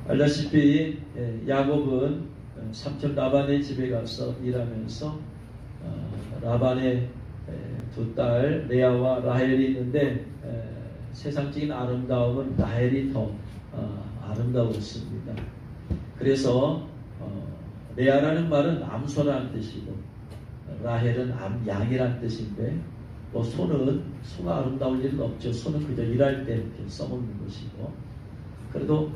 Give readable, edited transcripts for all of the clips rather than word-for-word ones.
알다시피 야곱은 삼촌 라반의 집에 가서 일하면서 라반의 두 딸 레아와 라헬이 있는데 세상적인 아름다움은 라헬이 더 아름다웠습니다. 그래서 레아라는 말은 암소라는 뜻이고 라헬은 양이라는 뜻인데 소가 아름다울 일은 없죠. 소는 그저 일할 때 이렇게 써먹는 것이고, 그래도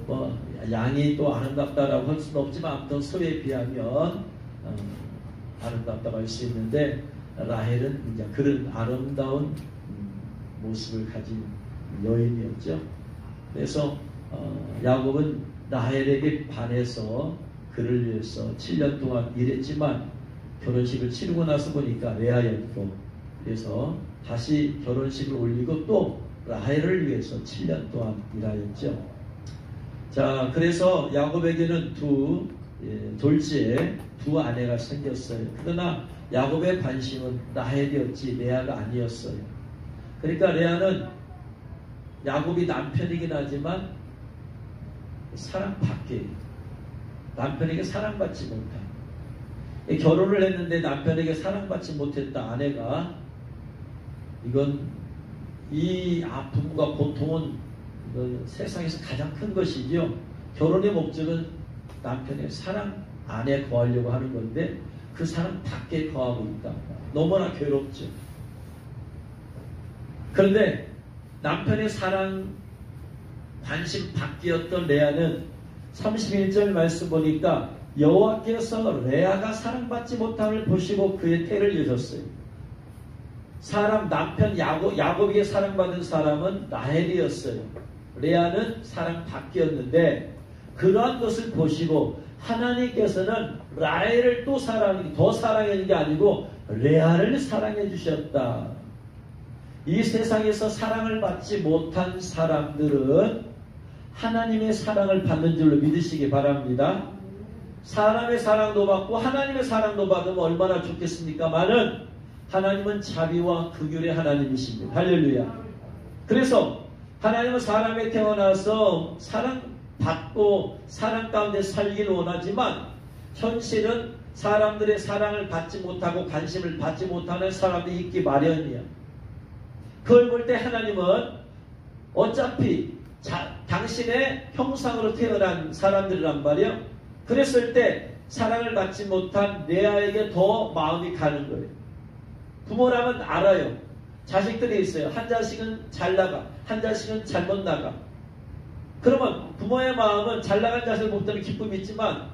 양이 또 아름답다라고 할 수는 없지만 아무튼 소에 비하면 아름답다고 할 수 있는데, 라헬은 이제 그런 아름다운 모습을 가진 여인이었죠. 그래서 야곱은 라헬에게 반해서 그를 위해서 7년 동안 일했지만 결혼식을 치르고 나서 보니까 레아였고, 그래서 다시 결혼식을 올리고 또 라헬을 위해서 7년 동안 일하였죠. 자, 그래서 야곱에게는 돌지에 두 아내가 생겼어요. 그러나 야곱의 관심은 라헬이었지 레아가 아니었어요. 그러니까 레아는 야곱이 남편이긴 하지만 사랑받게, 남편에게 사랑받지 못한, 결혼을 했는데 남편에게 사랑받지 못했다 아내가, 이건 이 부부가 고통은 세상에서 가장 큰 것이죠. 결혼의 목적은 남편의 사랑 안에 거하려고 하는 건데 그 사랑 밖에 거하고 있다. 너무나 괴롭죠. 그런데 남편의 사랑 관심 밖이었던 레아는 31절 말씀 보니까 여호와께서 레아가 사랑받지 못함을 보시고 그의 태를 여셨어요. 남편 야곱에게 사랑받은 사람은 라헬이었어요. 레아는 사랑 밖이었는데 그러한 것을 보시고 하나님께서는 라헬을 더 사랑하는 게 아니고 레아를 사랑해 주셨다. 이 세상에서 사랑을 받지 못한 사람들은 하나님의 사랑을 받는 줄로 믿으시기 바랍니다. 사람의 사랑도 받고 하나님의 사랑도 받으면 얼마나 좋겠습니까마는 하나님은 자비와 긍휼의 하나님이십니다. 할렐루야. 그래서 하나님은 사람에 태어나서 사랑받고 사랑 가운데 살기를 원하지만 현실은 사람들의 사랑을 받지 못하고 관심을 받지 못하는 사람들이 있기 마련이야. 그걸 볼 때 하나님은 어차피 당신의 형상으로 태어난 사람들이란 말이야. 그랬을 때 사랑을 받지 못한 레아에게 더 마음이 가는 거예요. 부모라면 알아요. 자식들이 있어요. 한 자식은 잘 나가, 한 자식은 잘못 나가. 그러면 부모의 마음은 잘 나간 자식을 볼 때는 기쁨이 있지만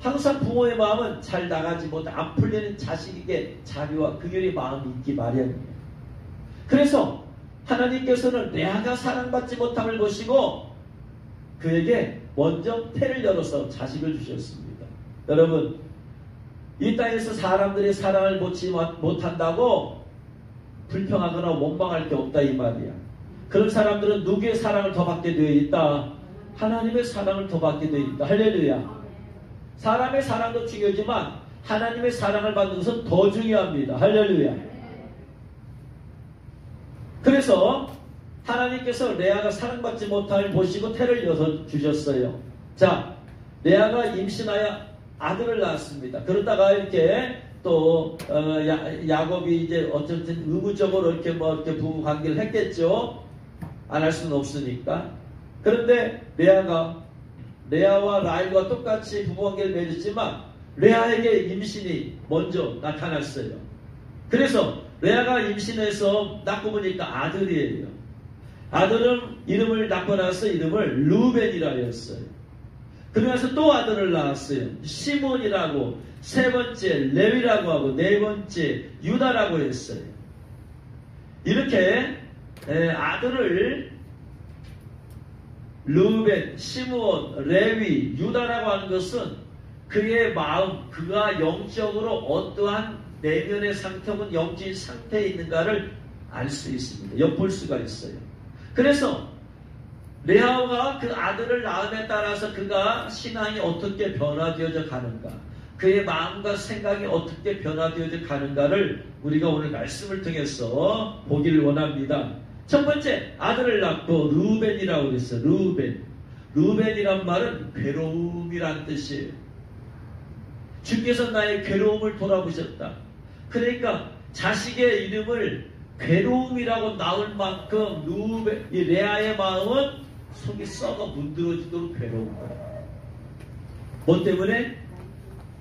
항상 부모의 마음은 잘 나가지 못해 안 풀리는 자식에게 자비와 긍휼의 마음이 있기 마련이에요. 그래서 하나님께서는 레아가 사랑받지 못함을 보시고 그에게 먼저 태를 열어서 자식을 주셨습니다. 여러분, 이 땅에서 사람들의 사랑을 받지 못한다고 불평하거나 원망할 게 없다 이 말이야. 그런 사람들은 누구의 사랑을 더 받게 되어 있다? 하나님의 사랑을 더 받게 되어 있다. 할렐루야. 사람의 사랑도 중요하지만 하나님의 사랑을 받는 것은 더 중요합니다. 할렐루야. 그래서 하나님께서 레아가 사랑받지 못함을 보시고 태를 여서 주셨어요. 자, 레아가 임신하여 아들을 낳았습니다. 그러다가 이렇게 또 야곱이 이제 어쨌든 의무적으로 이렇게 부부 관계를 했겠죠. 안 할 수는 없으니까. 그런데 레아와 라헬과 똑같이 부부 관계를 맺었지만 레아에게 임신이 먼저 나타났어요. 그래서 레아가 임신해서 낳고 보니까 아들이에요. 아들은 이름을 낳고 나서 이름을 루벤이라 했어요. 그러면서 또 아들을 낳았어요. 시몬이라고, 세 번째 레위라고 하고, 네 번째 유다라고 했어요. 이렇게 아들을 루벤, 시몬, 레위, 유다라고 하는 것은 그의 마음, 그가 영적으로 어떠한 내면의 상태 혹은 영적인 상태에 있는가를 알 수 있습니다. 엿볼 수가 있어요. 그래서 레아가 그 아들을 낳음에 따라서 그가 신앙이 어떻게 변화되어져 가는가, 그의 마음과 생각이 어떻게 변화되어져 가는가를 우리가 오늘 말씀을 통해서 보기를 원합니다. 첫 번째, 아들을 낳고 루벤이라고 그랬어요. 르벤이란 말은 괴로움이란 뜻이에요. 주께서 나의 괴로움을 돌아보셨다. 그러니까 자식의 이름을 괴로움이라고 나올 만큼 이 레아의 마음은 속이 썩어 문드러지도록 괴로운 거예요. 뭐 때문에?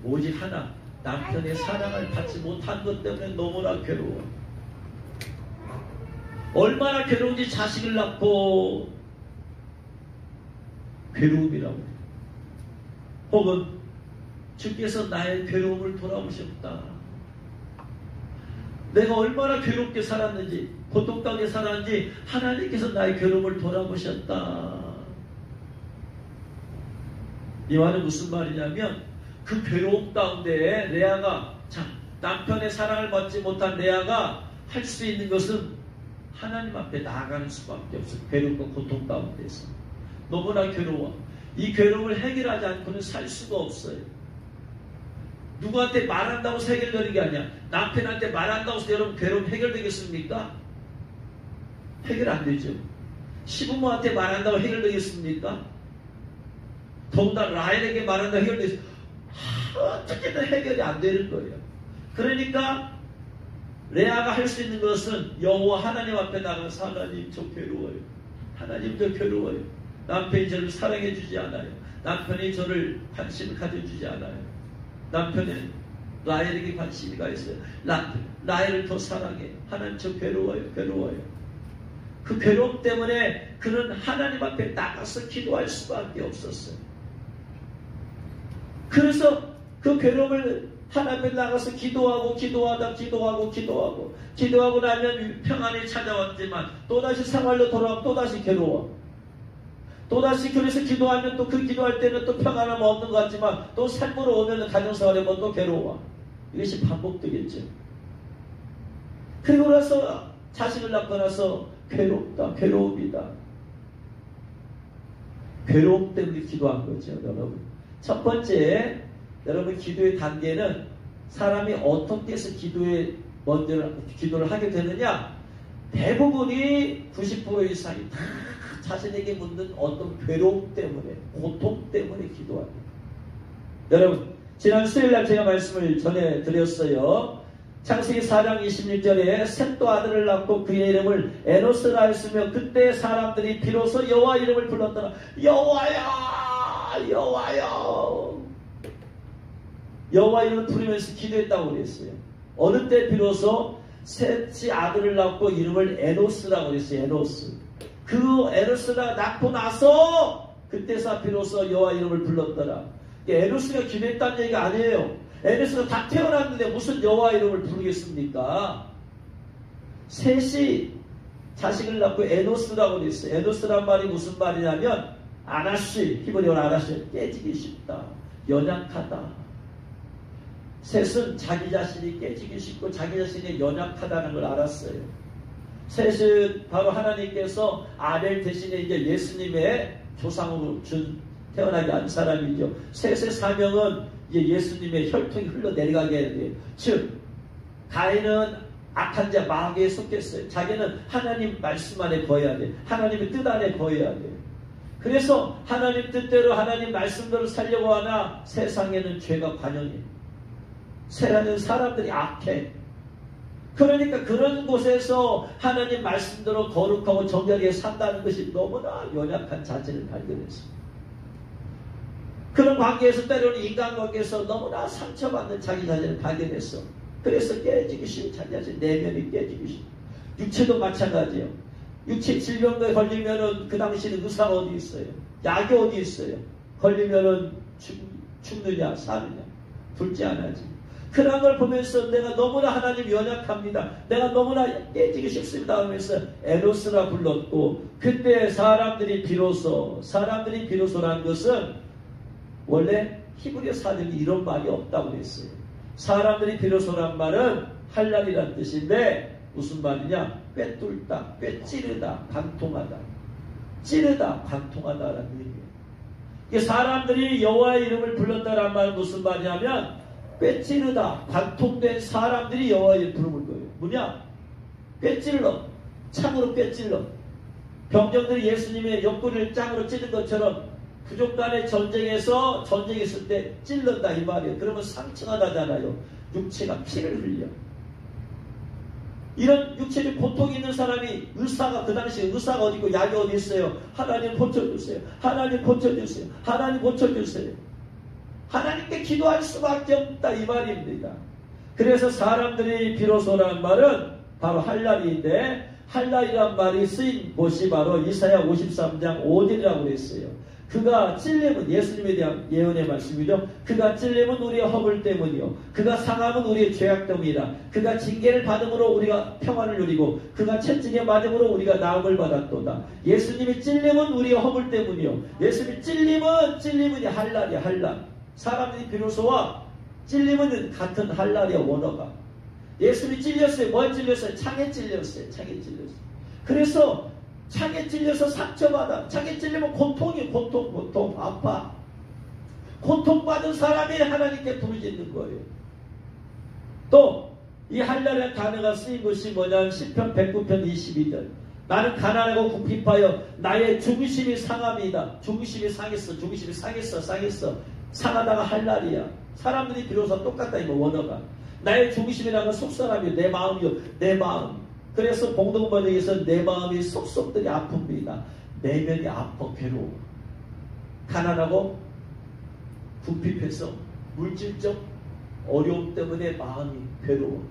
오직 하나, 남편의 사랑을 받지 못한 것 때문에 너무나 괴로워. 얼마나 괴로운지 자식을 낳고 괴로움이라고 해요. 혹은 주께서 나의 괴로움을 돌아보셨다. 내가 얼마나 괴롭게 살았는지, 고통당하게 살았는지 하나님께서 나의 괴로움을 돌아보셨다. 이 말은 무슨 말이냐면 그 괴로움 가운데 레아가, 남편의 사랑을 받지 못한 레아가 할 수 있는 것은 하나님 앞에 나아가는 수밖에 없어요. 괴로움과 고통 가운데서 너무나 괴로워. 이 괴로움을 해결하지 않고는 살 수가 없어요. 누구한테 말한다고 해서 해결되는 게 아니야. 남편한테 말한다고 해서 여러분 괴로움 해결되겠습니까? 해결 안 되죠. 시부모한테 말한다고 해결되겠습니까? 더군다나 라헬에게 말한다고 해결되겠습니까? 어떻게든 해결이 안 되는 거예요. 그러니까 레아가 할 수 있는 것은 여호와 하나님 앞에 나가서 하나님 저 괴로워요. 하나님 저 괴로워요. 남편이 저를 사랑해 주지 않아요. 남편이 저를 관심을 가져주지 않아요. 남편은 라헬에게 관심이 가 있어요. 라헬을 더 사랑해. 하나님 저 괴로워요. 괴로워요. 그 괴로움 때문에 그는 하나님 앞에 나가서 기도할 수밖에 없었어요. 그래서 그 괴로움을 하나님 앞에 나가서 기도하고 나면 평안이 찾아왔지만 또다시 생활로 돌아오면 또다시 괴로워. 또다시 그래서 기도하면 또 그 기도할 때는 또 평안함 없는 것 같지만 또 삶으로 오면 가정생활에 오면 또 괴로워. 이것이 반복되겠죠. 그리고 나서 자식을 낳고 나서 괴롭다. 괴로움이다. 괴로움 때문에 기도한 거죠. 여러분. 첫 번째, 여러분 기도의 단계는 사람이 어떻게 해서 기도를 하게 되느냐, 대부분이 90% 이상이 다 자신에게 묻는 어떤 괴로움 때문에, 고통 때문에 기도합니다. 여러분, 지난 수요일날 제가 말씀을 전해드렸어요. 창세기 4장 26절에 셋도 아들을 낳고 그의 이름을 에노스라 했으며 그때 사람들이 비로소 여호와 이름을 불렀더라. 여호와여, 여호와여. 여호와 이름을 부르면서 기도했다고 그랬어요. 어느 때 비로소 셋이 아들을 낳고 이름을 에노스라고 그랬어요. 에노스. 그 에노스가 낳고 나서 그때서 비로소 여호와 이름을 불렀더라. 에노스가 기도했다는 얘기가 아니에요. 에노스가 다 태어났는데 무슨 여호와 이름을 부르겠습니까? 셋이 자식을 낳고 에노스라고 그랬어요. 에노스란 말이 무슨 말이냐면 아나시, 히브리어로 아나시, 깨지기 쉽다, 연약하다. 셋은 자기 자신이 깨지기 쉽고 자기 자신이 연약하다는 걸 알았어요. 셋은 바로 하나님께서 아벨 대신에 이제 예수님의 조상으로 태어나게 한 사람이죠. 셋의 사명은 이제 예수님의 혈통이 흘러내려가게 해야 돼요. 즉 가인은 악한 자 마귀에 속했어요. 자기는 하나님 말씀 안에 거해야 돼요. 하나님의 뜻 안에 거해야 돼요. 그래서 하나님 뜻대로 하나님 말씀대로 살려고 하나 세상에는 죄가 관영해요. 세상에는 사람들이 악해. 그러니까 그런 곳에서 하나님 말씀대로 거룩하고 정결하게 산다는 것이 너무나 연약한 자체를 발견했습니다. 그런 관계에서 때로는 인간관계에서 너무나 상처받는 자기 자신을 발견했어. 그래서 깨지기 쉬운 자기 자신, 내면이 깨지기 쉬운. 육체도 마찬가지예요. 육체 질병에 걸리면은 그 당시에는 의사가 어디 있어요? 약이 어디 있어요? 걸리면은 죽느냐 사느냐 둘째 하나지. 그런 걸 보면서 내가 너무나 하나님 연약합니다. 내가 너무나 깨지기 쉽습니다 하면서 에노스라 불렀고, 그때 사람들이 비로소라는 것은 원래 히브리어 사전에 이런 말이 없다고 했어요. 사람들이 비로소란 말은 할랄이라는 뜻인데 무슨 말이냐? 꿰뚫다, 꿰찌르다, 관통하다. 찌르다, 관통하다라는 의미예요. 사람들이 여호와의 이름을 불렀다라는 말은 무슨 말이냐면 꿰찌르다, 관통된 사람들이 여호와의 부름을 거예요. 뭐냐? 꿰찔러, 창으로 꿰찔러. 병정들이 예수님의 옆구리를 짱으로 찌른 것처럼 부족 간의 전쟁했을 때 찔른다 이 말이에요. 그러면 상처가 나잖아요. 육체가 피를 흘려. 이런 육체적 고통이 있는 사람이 의사가 그 당시에 의사가 어디 있고 약이 어디 있어요. 하나님 고쳐주세요. 하나님 고쳐주세요. 하나님 고쳐주세요. 하나님께 기도할 수밖에 없다 이 말입니다. 그래서 사람들이 비로소라는 말은 바로 할랄인데 할랄이란 말이 쓰인 곳이 바로 이사야 53장 5절이라고 그랬어요. 그가 찔림은 예수님에 대한 예언의 말씀이죠. 그가 찔림은 우리의 허물 때문이요. 그가 상함은 우리의 죄악 때문이라. 그가 징계를 받음으로 우리가 평안을 누리고 그가 채찍에 맞음으로 우리가 나음을 받았도다. 예수님이 찔림은 우리의 허물 때문이요. 예수님이 찔림은 할랄이야 할랄. 사람들이 비로소와 찔림은 같은 할랄이야 원어가. 예수님이 찔렸어요. 뭐에 찔렸어요? 창에 찔렸어요. 창에 찔렸어요. 그래서 창에 찔려서 상처받아. 창에 찔리면 고통이 고통 아파. 고통받은 사람이 하나님께 부르짖는 거예요. 또 이 할랄이라는 단어가 쓰인 것이 뭐냐면 시편 109편 22절. 나는 가난하고 궁핍하여 나의 중심이 상함이다. 중심이 상했어. 상하다가 할랄이야. 사람들이 비로소 똑같다 이거 원어가. 나의 중심이라는 건 속사람이요. 내 마음이요. 내 마음. 그래서 공동번역에서 내 마음이 속속들이 아픕니다. 내면이 아파 괴로워. 가난하고 궁핍해서 물질적 어려움 때문에 마음이 괴로워.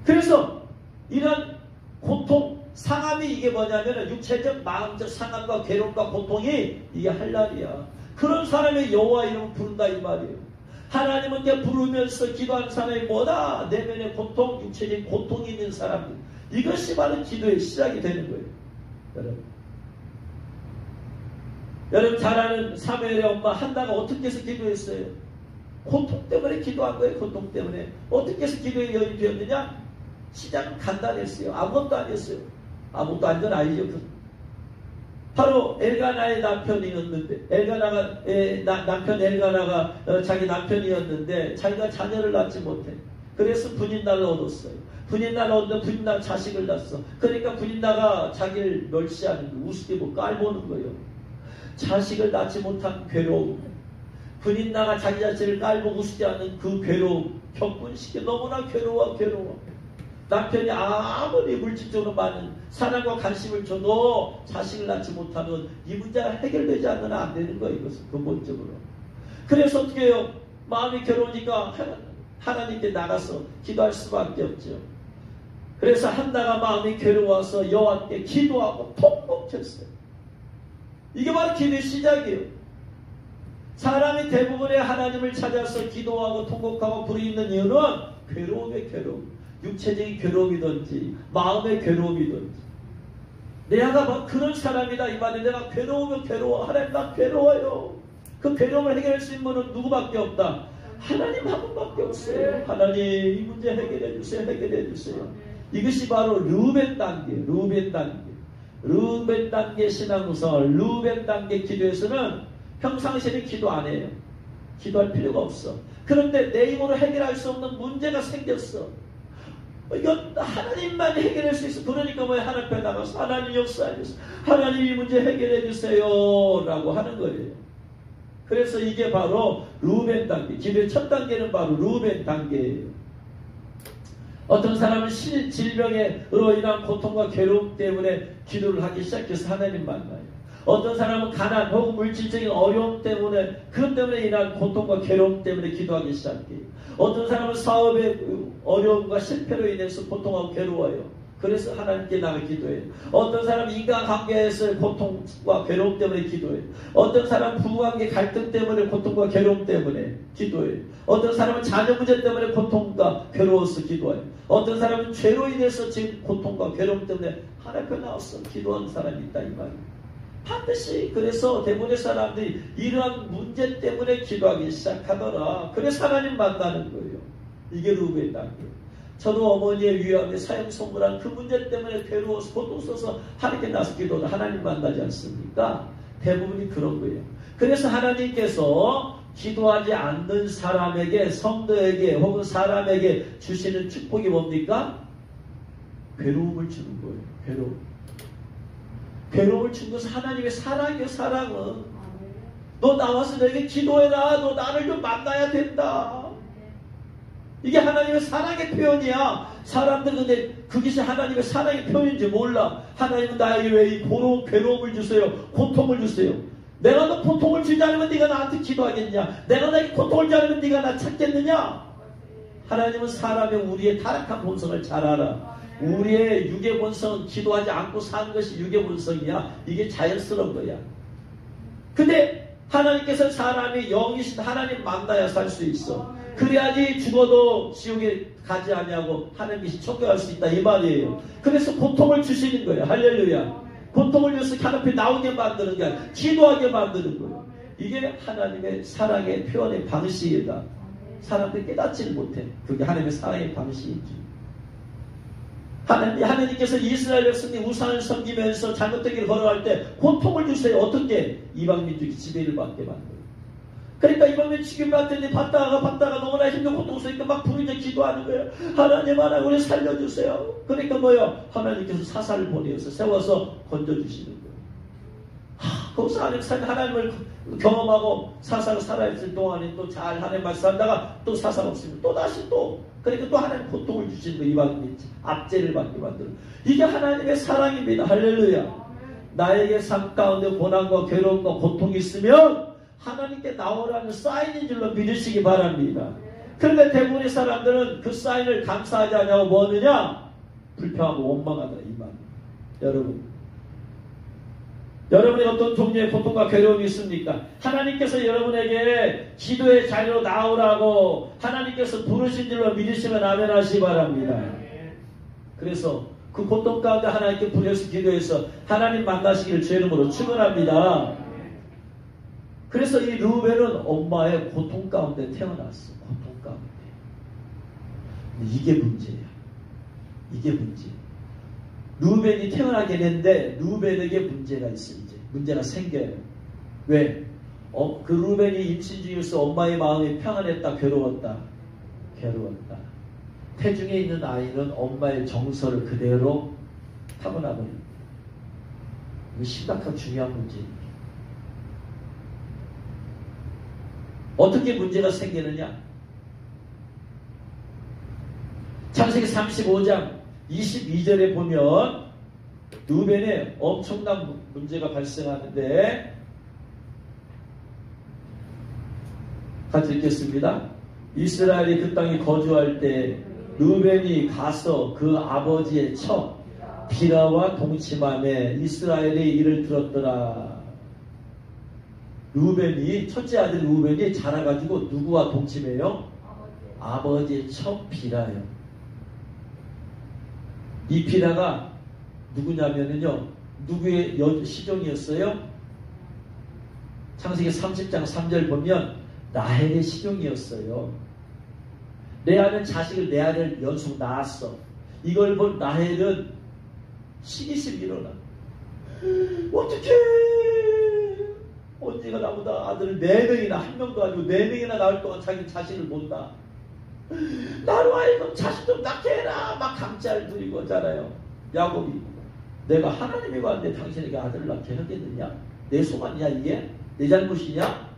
그래서 이런 고통, 상함이 이게 뭐냐면 육체적, 마음적 상함과 괴로움과 고통이 이게 할랄이야. 그런 사람의 여호와 이름을 부른다 이 말이에요. 하나님께 부르면서 기도하는 사람이 뭐다? 내면의 고통, 육체적인 고통이 있는 사람들. 이것이 바로 기도의 시작이 되는 거예요. 여러분 잘 아는 사무엘의 엄마 한나가 어떻게 해서 기도했어요? 고통 때문에 기도한 거예요. 고통 때문에. 어떻게 해서 기도의 여인이 되었느냐? 시작은 간단했어요. 아무것도 아니었어요. 아무것도 아닌 건 아니죠. 바로 엘가나의 남편이었는데 남편 엘가나가 자기 남편이었는데 자기가 자녀를 낳지 못해. 그래서 분인날을 얻었어요. 분인날을 얻는데 분인날 자식을 낳았어. 그러니까 분인나가 자기를 멸시하는 거, 우습게 깔보는 거예요. 자식을 낳지 못한 괴로움. 분인나가 자기 자식을 깔보고 우습게 하는 그 괴로움. 격분시켜 너무나 괴로워. 남편이 아무리 물질적으로 많은 사랑과 관심을 줘도 자식을 낳지 못하면 이 문제가 해결되지 않으면 안 되는 거예요. 이것은 근본적으로. 그래서 어떻게 해요? 마음이 괴로우니까 하나님께 나가서 기도할 수밖에 없죠. 그래서 한나가 마음이 괴로워서 여호와께 기도하고 통곡했어요. 이게 바로 기도의 시작이에요. 사람이 대부분의 하나님을 찾아서 기도하고 통곡하고 부르짖는 이유는 괴로움의 괴로움. 육체적인 괴로움이든지 마음의 괴로움이든지 내가 그런 사람이다 이 말이 내가 괴로우면 괴로워. 하나님 나 괴로워요. 그 괴로움을 해결할 수 있는 분은 누구밖에 없다. 하나님 한 분밖에 없어요. 하나님 이 문제 해결해 주세요. 이것이 바로 르우벤 단계 신앙구설 르우벤 단계 기도에서는 평상시에 기도 안 해요. 기도할 필요가 없어. 그런데 내 힘으로 해결할 수 없는 문제가 생겼어. 이건 하나님만 해결할 수 있어. 그러니까 뭐 하나님 앞에 나가서 하나님 역사해 주세요. 하나님 이 문제 해결해 주세요 라고 하는 거예요. 그래서 이게 바로 르우벤 단계. 기도의 첫 단계는 바로 르우벤 단계예요. 어떤 사람은 질병으로 인한 고통과 괴로움 때문에 기도를 하기 시작해서 하나님 만나요. 어떤 사람은 가난 혹은 물질적인 어려움 때문에 그것 때문에 인한 고통과 괴로움 때문에 기도하기 시작해요. 어떤 사람은 사업의 어려움과 실패로 인해서 고통하고 괴로워요. 그래서 하나님께 나가 기도해요. 어떤 사람은 인간관계에서의 고통과 괴로움 때문에 기도해요. 어떤 사람은 부부관계 갈등 때문에 고통과 괴로움 때문에 기도해요. 어떤 사람은 자녀 문제 때문에 고통과 괴로워서 기도해요. 어떤 사람은 죄로 인해서 지금 고통과 괴로움 때문에 하나님 앞에 나와서 기도하는 사람이 있다 이 말이에요. 반드시 그래서 대부분의 사람들이 이러한 문제 때문에 기도하기 시작하더라. 그래서 하나님 만나는 거예요. 이게 르우벤 단계. 저도 어머니의 위암에 사형 선고한 그 문제 때문에 괴로워서 고통 써서 하나님께 나서 기도하다 하나님 만나지 않습니까? 대부분이 그런 거예요. 그래서 하나님께서 기도하지 않는 사람에게 성도에게 혹은 사람에게 주시는 축복이 뭡니까? 괴로움을 주는 거예요. 괴로움. 괴로움을 준 것은 하나님의 사랑이에요. 사랑은 너 나와서 너에게 기도해라. 너 나를 좀 만나야 된다. 이게 하나님의 사랑의 표현이야. 사람들은 근데 그것이 하나님의 사랑의 표현인지 몰라. 하나님은 나에게 왜 이 괴로움을 주세요? 고통을 주세요. 내가 너 고통을 주지 않으면 네가 나한테 기도하겠냐? 내가 너에게 고통을 주지 않으면 네가 나 찾겠느냐? 하나님은 사람의 우리의 타락한 본성을 잘 알아. 우리의 육의 본성은 기도하지 않고 사는 것이 육의 본성이야. 이게 자연스러운 거야. 근데 하나님께서 사람이 영이신 하나님 만나야 살 수 있어. 그래야지 죽어도 지옥에 가지 아니하고 하나님께서 천국할 수 있다 이 말이에요. 그래서 고통을 주시는 거예요. 할렐루야. 고통을 위해서 현 앞에 나오게 만드는 게 아니라 기도하게 만드는 거예요. 이게 하나님의 사랑의 표현의 방식이다. 사람들이 깨닫지를 못해. 그게 하나님의 사랑의 방식이지. 하나님께서 이스라엘 백성이 우상을 섬기면서 잘못된 길을 걸어갈 때 고통을 주세요. 어떻게? 이방민족이 지배를 받게 만들어요. 그러니까 이방민 지배받더니 받다가 너무나 힘들고 고통스러우니까 막 부르짖어 기도하는 거예요. 하나님 우리 살려주세요. 그러니까 뭐요? 하나님께서 사사를 보내서 세워서 건져주시는 거예요. 거기서 하나님을 경험하고 사사가 살아있을 동안에 또 잘 하나님 말씀하다가 또 사사가 없으면 또 다시 그러니까 또 하나님 고통을 주시는 거예요. 이방인이 압제를 받게 만드는. 이게 하나님의 사랑입니다. 할렐루야. 나에게 삶 가운데 고난과 괴로움과 고통이 있으면 하나님께 나오라는 사인인 줄로 믿으시기 바랍니다. 그런데 대부분의 사람들은 그 사인을 감사하지 않냐고 뭐하느냐? 불평하고 원망하더라 이 말입니다. 여러분이 어떤 종류의 고통과 괴로움이 있습니까? 하나님께서 여러분에게 기도의 자리로 나오라고 하나님께서 부르신 줄로 믿으시면 아멘 하시기 바랍니다. 그래서 그 고통 가운데 하나님께 불려서 기도해서 하나님 만나시기를 주의 이름으로 축원합니다. 그래서 이 르우벤은 엄마의 고통 가운데 태어났어. 고통 가운데. 이게 문제야. 이게 문제. 르우벤이 태어나게 됐는데 르우벤에게 문제가 있어. 이제 문제가 생겨요. 왜? 그 르우벤이 임신 중에서 엄마의 마음이 평안했다, 괴로웠다. 태중에 있는 아이는 엄마의 정서를 그대로 타고나버립니다. 이거 심각한 중요한 문제입니다. 어떻게 문제가 생기느냐? 창세기 35장 22절에 보면 르우벤에 엄청난 문제가 발생하는데 같이 읽겠습니다. 이스라엘이 그 땅에 거주할 때 르우벤이 가서 그 아버지의 첩 비라와 동침함에 이스라엘의 일을 들었더라. 르우벤이 첫째 아들 르우벤이 자라가지고 누구와 동침해요? 아버지의 첩 비라요. 이 비라가 누구냐면요, 누구의 시종이었어요? 창세기 30장 3절 보면 라헬의 시종이었어요. 레아는 자식을 레아를 연속 낳았어. 이걸 본 라헬은 시기심이 일어나. 어떡해, 언니가 나보다 아들을 4명이나, 한 명도 아니고 4명이나 낳을 동안 자기 자식을 못 낳아. 나로 하여금 자식 좀 낳게 해라 막 감찰 부리고 하잖아요. 야곱이 내가 하나님이 왔는데 당신에게 아들을 낳게 하겠느냐? 내 소망이냐 이게? 내 잘못이냐?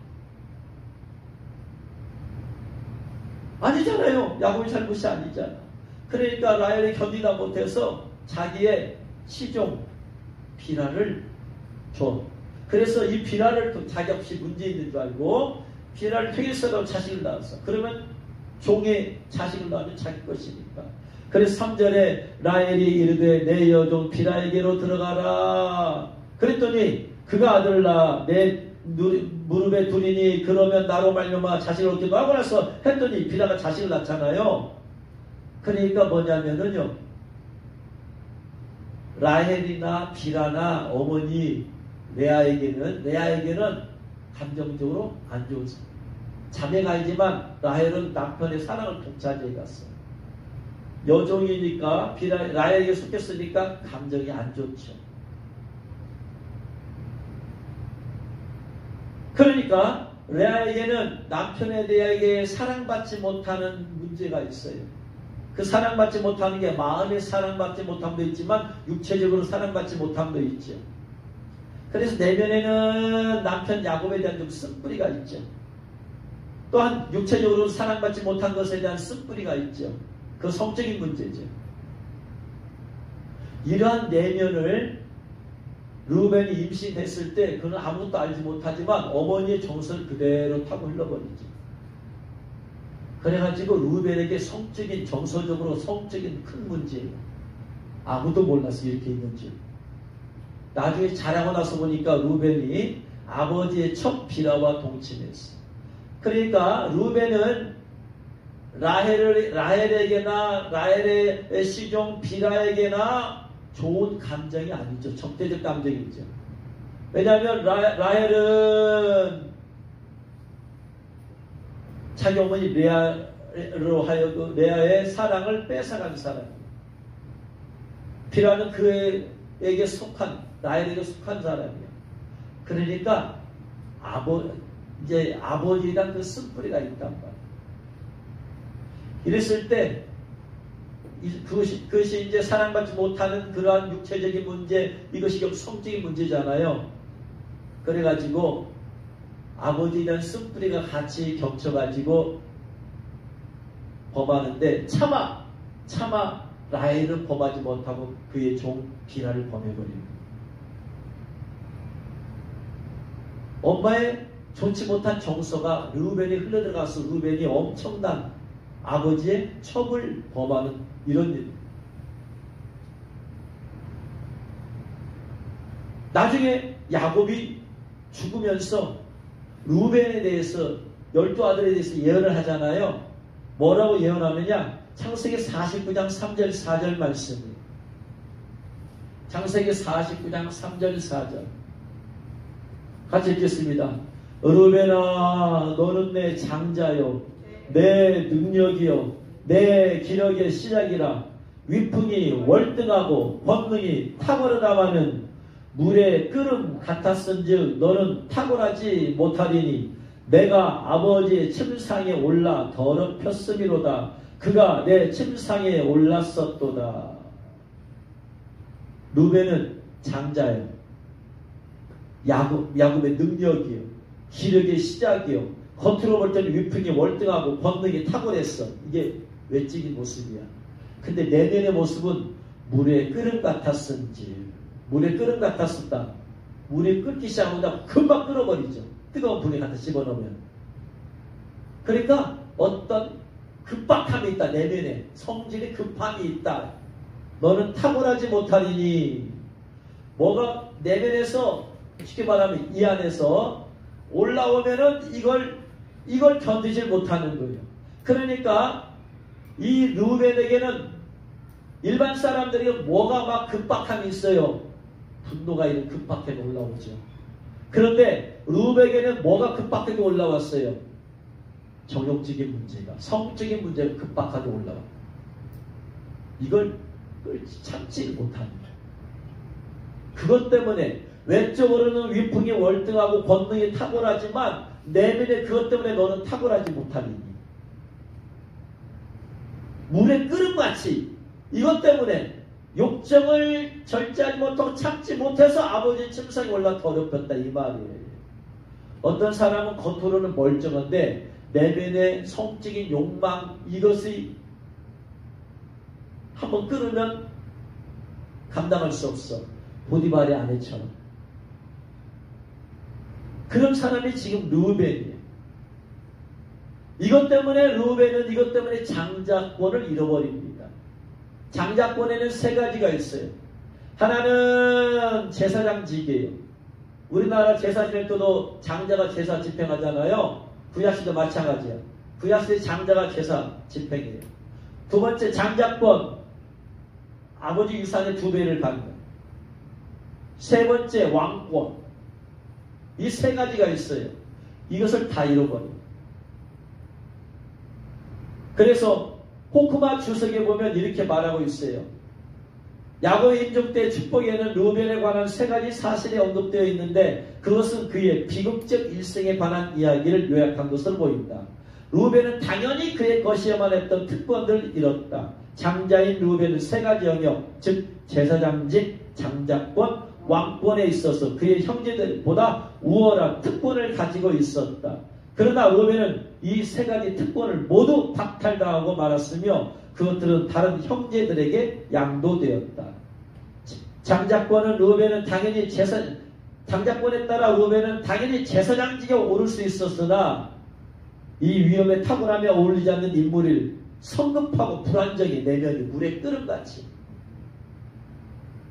아니잖아요. 야곱의 잘못이 아니잖아. 그러니까 라헬이 견디다 못해서 자기의 시종 비라를 줘. 그래서 이 비라를 자기 없이 문제 있는 줄 알고 비라를 퇴계서라고 자식을 낳았어. 그러면 종의 자식을 낳으면 자기 것이니까. 그래서 3절에 라헬이 이르되 내 여종 비라에게로 들어가라. 그랬더니 그가 아들을 낳아 내 무릎에 두리니 그러면 나로 말미암아 자식을 얻기도 하고 나서 했더니 비라가 자식을 낳잖아요. 그러니까 뭐냐면은요, 라헬이나 비라나 어머니 레아에게는 감정적으로 안 좋은 자매가 아니지만 라헬은 남편의 사랑을 독차지해 갔어요. 여종이니까 라헬에게 속했으니까 감정이 안 좋죠. 그러니까 레아에게는 남편에 대하여 사랑받지 못하는 문제가 있어요. 그 사랑받지 못하는 게 마음의 사랑받지 못함도 있지만 육체적으로 사랑받지 못함도 있죠. 그래서 내면에는 남편 야곱에 대한 좀 쓴뿌리가 있죠. 또한 육체적으로 사랑받지 못한 것에 대한 쓴뿌리가 있죠. 그 성적인 문제죠. 이러한 내면을 루벤이 임신했을 때 그는 아무것도 알지 못하지만 어머니의 정서를 그대로 타고 흘러버리죠. 그래가지고 루벤에게 성적인, 정서적으로 성적인 큰 문제예요. 아무도 몰랐어 이렇게 있는지. 나중에 자라고 나서 보니까 루벤이 아버지의 첫 비라와 동침했어. 그러니까 루벤은 라헬에게나 라헬의 시종 비라에게나 좋은 감정이 아니죠. 적대적 감정이죠. 왜냐하면 라헬은 자기 어머니 레아로 하여금 레아의 사랑을 뺏어간 사람이에요. 비라는 그에게 속한, 라헬에게 속한 사람이에요. 그러니까 이제 아버지에 대한 그 쓴뿌리가 있단 말이에요. 이랬을 때 그것이 이제 사랑받지 못하는 그러한 육체적인 문제, 이것이 결국 성적인 문제잖아요. 그래가지고 아버지에 대한 쓴뿌리가 같이 겹쳐가지고 범하는데 차마 라헬은 범하지 못하고 그의 종 비라를 범해버립니다. 엄마의 좋지 못한 정서가 르우벤이 흘러들어가서 르우벤이 엄청난 아버지의 첩을 범하는 이런 일. 나중에 야곱이 죽으면서 르우벤에 대해서 12아들에 대해서 예언을 하잖아요. 뭐라고 예언하느냐? 창세기 49장 3절 4절 말씀이에요. 창세기 49장 3절 4절 같이 읽겠습니다. 르우벤아 너는 내 장자요 내 능력이요 내 기력의 시작이라. 위풍이 월등하고 권능이 탁월하다마는 물의 끓음 같았은즉 너는 탁월하지 못하리니 내가 아버지의 침상에 올라 더럽혔음이로다. 그가 내 침상에 올랐었도다. 르우벤은 장자예요. 야곱의 능력이요 기력의 시작이요 겉으로 볼 때는 위풍이 월등하고 권능이 탁월했어. 이게 외적인 모습이야. 근데 내면의 모습은 물의 끓음 같았은지. 물의 끓음 같았었다. 물이 끓기 시작하면 금방 끓어버리죠. 뜨거운 불에 갖다 집어넣으면. 그러니까 어떤 급박함이 있다. 내면에 성질의 급함이 있다. 너는 탁월하지 못하리니. 뭐가 내면에서 쉽게 말하면 이 안에서 올라오면은 이걸 견디지 못하는 거예요. 그러니까 이 르우벤에게는 일반 사람들에게 뭐가 막 급박함이 있어요. 분노가 이런 급박하게 올라오죠. 그런데 르우벤에게는 뭐가 급박하게 올라왔어요? 정욕적인 문제가, 성적인 문제가 급박하게 올라와. 이걸 참지 못하는 거예요. 그것 때문에 외적으로는 위풍이 월등하고 권능이 탁월하지만 내면에 그것 때문에 너는 탁월하지 못하리니. 물의 끓음같이 이것 때문에 욕정을 절제하지 못하고 참지 못해서 아버지의 침상에 올라 더럽혔다 이 말이에요. 어떤 사람은 겉으로는 멀쩡한데 내면의 성적인 욕망 이것이 한번 끓으면 감당할 수 없어. 보디발의 아내처럼. 그런 사람이 지금 르우벤이에요. 이것 때문에 르우벤은 이것 때문에 장자권을 잃어버립니다. 장자권에는 세 가지가 있어요. 하나는 제사장직이에요. 우리나라 제사 지낼 때도 장자가 제사 집행하잖아요. 구약시도 마찬가지야. 구약시대 장자가 제사 집행이에요. 두 번째 장자권, 아버지 유산의 2배를 받는. 세 번째 왕권. 이 세 가지가 있어요. 이것을 다 잃어버려요. 그래서 호크마 주석에 보면 이렇게 말하고 있어요. 야곱의 임종 때 축복에는 르우벤에 관한 세 가지 사실이 언급되어 있는데 그것은 그의 비극적 일생에 관한 이야기를 요약한 것으로 보인다. 르우벤은 당연히 그의 것이어야만 했던 특권들을 잃었다. 장자인 르우벤은 세 가지 영역, 즉 제사장직, 장자권, 왕권에 있어서 그의 형제들보다 우월한 특권을 가지고 있었다. 그러나 르우벤은 이 세 가지 특권을 모두 박탈당하고 말았으며 그것들은 다른 형제들에게 양도되었다. 장자권은 르우벤은 당연히 장자권에 따라 르우벤은 당연히 제사장직에 오를 수 있었으나 이 위험에 탁월하며 어울리지 않는 인물을 성급하고 불안정히 내면이 물에 끓음같이.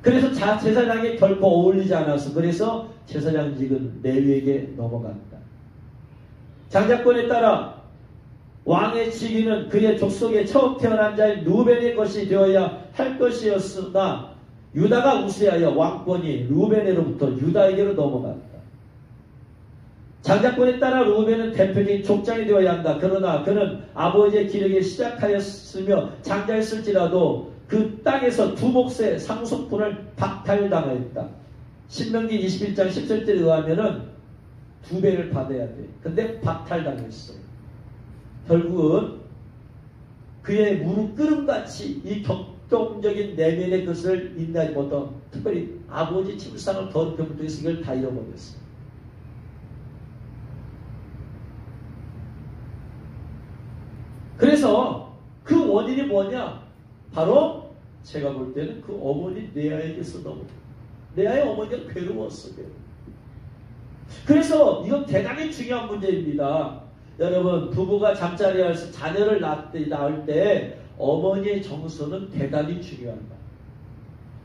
그래서 제사장에 결코 어울리지 않아서 그래서 제사장직은 레위에게 넘어간다. 장자권에 따라 왕의 직위는 그의 족속에 처음 태어난 자인 르우벤의 것이 되어야 할 것이었으나 유다가 우세하여 왕권이 르우벤으로부터 유다에게로 넘어갔다. 장자권에 따라 르우벤은 대표적인 족장이 되어야 한다. 그러나 그는 아버지의 기력에 시작하였으며 장자였을지라도 그 땅에서 두 몫의 상속분을 박탈당하였다. 신명기 21장 10절에 의하면은 2배를 받아야 돼. 근데 박탈당했어요. 결국은 그의 무릎 꿇음같이 이 격동적인 내면의 것을 인내하지 못한 특별히 아버지 침상을 더럽힘을 통해서 이걸 다 잃어버렸어요. 그래서 그 원인이 뭐냐? 바로 제가 볼 때는 그 어머니 레아에게서 너무 레아의 어머니가 괴로웠어요. 그래서 이건 대단히 중요한 문제입니다. 여러분 부부가 잠자리에서 자녀를 낳을 때 어머니의 정서는 대단히 중요합니다.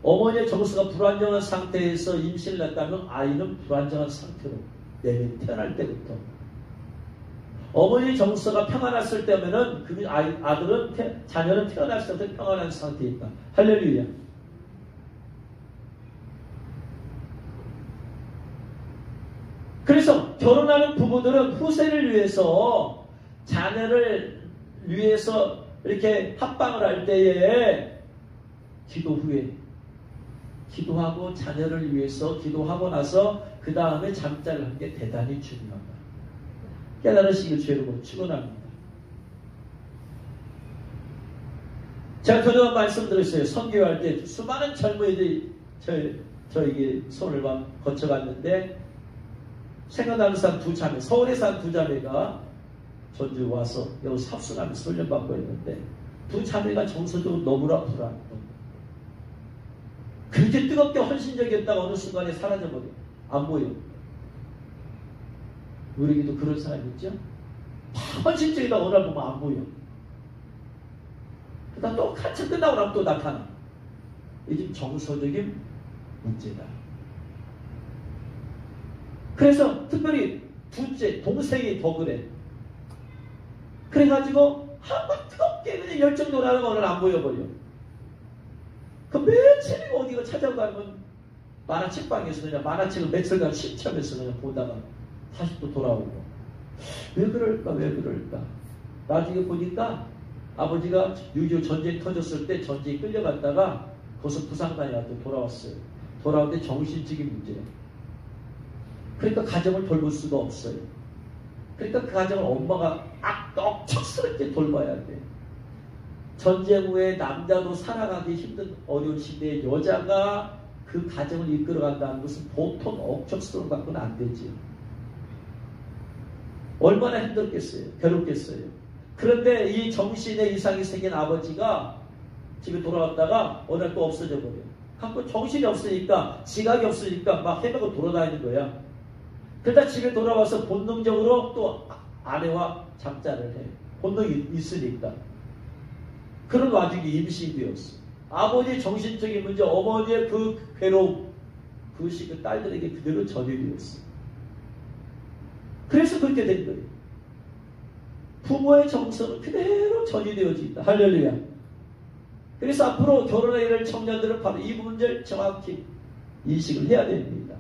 어머니의 정서가 불안정한 상태에서 임신을 했다면 아이는 불안정한 상태로 내면 태어날 때부터 어머니 정서가 평안했을 때면은 그 아들은 자녀는 태어났을 때 평안한 상태에 있다. 할렐루야. 그래서 결혼하는 부부들은 후세를 위해서 자녀를 위해서 이렇게 합방을 할 때에 기도 후에 기도하고 자녀를 위해서 기도하고 나서 그 다음에 잠자를 하는 게 대단히 중요합니다. 깨달으시길 주로 축원합니다. 제가 그동안 말씀드렸어요. 선교할 때 수많은 젊은이들이 저에게 손을 거쳐갔는데 생각나는 사람 두 자매, 서울에 산 두 자매가 전주 와서 여기 삽수하면서 훈련받고 있는데 두 자매가 정서적으로 너무나 불안. 그렇게 뜨겁게 헌신적이었다가 어느 순간에 사라져버려. 안 보여. 우리에게도 그런 사람이 있죠? 헌신적이다 어느 날 보면 안 보여. 그다음 또 한참 끝나고 나면 또 나타나. 이게 좀 정서적인 문제다. 그래서 특별히 둘째, 동생이 더 그래. 그래가지고 한번 뜨겁게 그냥 열정 놀아다가 오늘 안 보여버려. 그 며칠 어디가 찾아가면 만화책방에서 그냥 만화책을 며칠간 심취하면서 그냥 보다가 다시 또 돌아오고. 왜 그럴까? 나중에 보니까 아버지가 6.25 전쟁 터졌을 때 전쟁에 끌려갔다가 거기서 부상당해 또 돌아왔어요. 돌아올 때 정신적인 문제예요. 그러니까 가정을 돌볼 수가 없어요. 그러니까 그 가정을 엄마가 억척스럽게 돌봐야 돼. 전쟁 후에 남자도 살아가기 힘든 어려운 시대에 여자가 그 가정을 이끌어간다는 것은 보통 억척스러운 갖고는 안 되지요. 얼마나 힘들겠어요. 괴롭겠어요. 그런데 이 정신에 이상이 생긴 아버지가 집에 돌아왔다가 어느 날 또 없어져 버려요. 갖고 정신이 없으니까 지각이 없으니까 막 헤매고 돌아다니는 거야. 그러다 집에 돌아와서 본능적으로 또 아내와 잠자를 해. 본능이 있으니까. 그런 와중에 임신이 되었어. 아버지의 정신적인 문제, 어머니의 그 괴로움, 그것이 그 딸들에게 그대로 전해되었어. 그래서 그렇게 된 거예요. 부모의 정서는 그대로 전이되어진다. 할렐루야. 그래서 앞으로 결혼에 이를 청년들은 바로 이 문제를 정확히 인식을 해야 됩니다.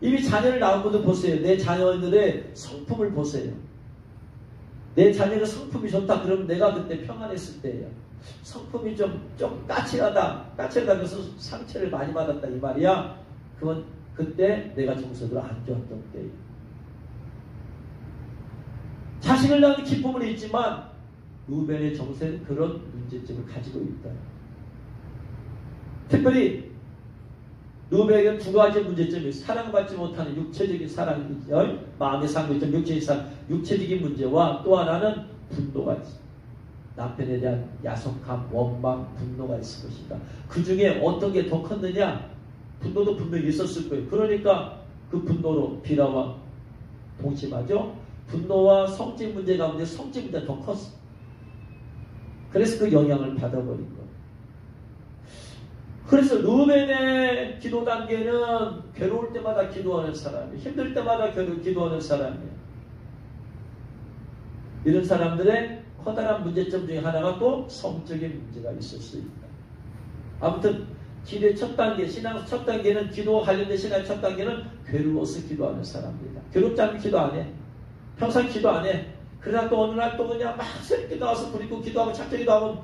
이미 자녀를 낳은 분들 보세요. 내 자녀들의 성품을 보세요. 내 자녀가 성품이 좋다 그러면 내가 그때 평안했을 때예요. 성품이 좀 까칠하다면서 상처를 많이 받았다 이 말이야. 그건 그때 내가 정서도 안 좋았던 때예요. 자식을 낳는 기쁨은 있지만 르우벤의 정서는 그런 문제점을 가지고 있다. 특별히 루벤에게는 두 가지 문제점이 있어요. 사랑받지 못하는 육체적인 사랑, 마음의 상처점, 육체적인 문제와 또 하나는 분노가 있어요. 남편에 대한 야속함, 원망, 분노가 있을 것이다. 그 중에 어떤 게 더 컸느냐? 분노도 분명히 있었을 거예요. 그러니까 그 분노로 비라와 동침하죠. 분노와 성질 문제 가운데 성질 문제가 더 컸어. 그래서 그 영향을 받아버린 거예요. 그래서 루벤의 기도 단계는 괴로울 때마다 기도하는 사람이에요. 힘들 때마다 기도하는 사람이에요. 이런 사람들의 커다란 문제점 중에 하나가 또 성적인 문제가 있을 수 있다. 아무튼 기도의 첫 단계, 신앙 첫 단계는 기도 관련된 신앙의 첫 단계는 괴로워서 기도하는 사람들이다. 괴롭지 않으면 기도 안 해. 평생 기도 안 해. 그러나 또 어느 날 또 그냥 막 새롭게 나와서 부리고 기도하고 작정 기도하면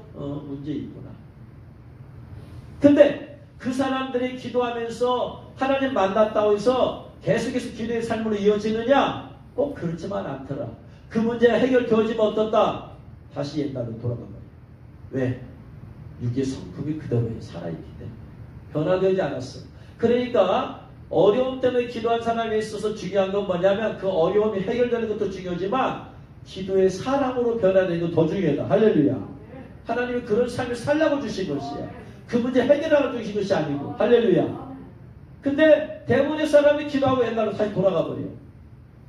문제 있구나. 근데 그 사람들이 기도하면서 하나님 만났다고 해서 계속해서 기도의 삶으로 이어지느냐? 꼭 그렇지만 않더라. 그 문제가 해결되어지면 어떻다? 다시 옛날로 돌아간 거예요. 왜? 육의 성품이 그대로 살아있기 때문에. 변화되지 않았어. 그러니까 어려움 때문에 기도한 사람에 있어서 중요한 건 뭐냐면 그 어려움이 해결되는 것도 중요하지만 기도의 사람으로 변화되는 건 더 중요하다. 할렐루야. 하나님이 그런 삶을 살라고 주신 것이야. 그 문제 해결하라고 주신 것이 아니고. 할렐루야. 근데 대부분의 사람이 기도하고 옛날로 다시 돌아가 버려요.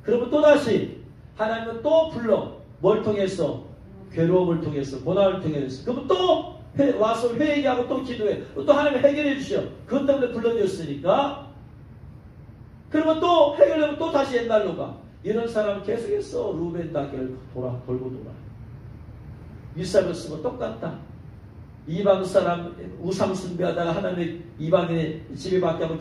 그러면 또다시 하나님은 또 불러. 뭘 통해서? 괴로움을 통해서, 고난을 통해서. 그러면 또 와서 회개하고 또 기도해. 또 하나님 해결해 주셔. 그것 때문에 불러줬으니까. 그러면 또 해결하면 또 다시 옛날로 가. 이런 사람은 계속해서 루벤 단계를 돌고 돌아. 일사를 쓰고 똑같다. 이방 사람 우상 숭배하다가 하나님의 이방인의 집에 밖에 하면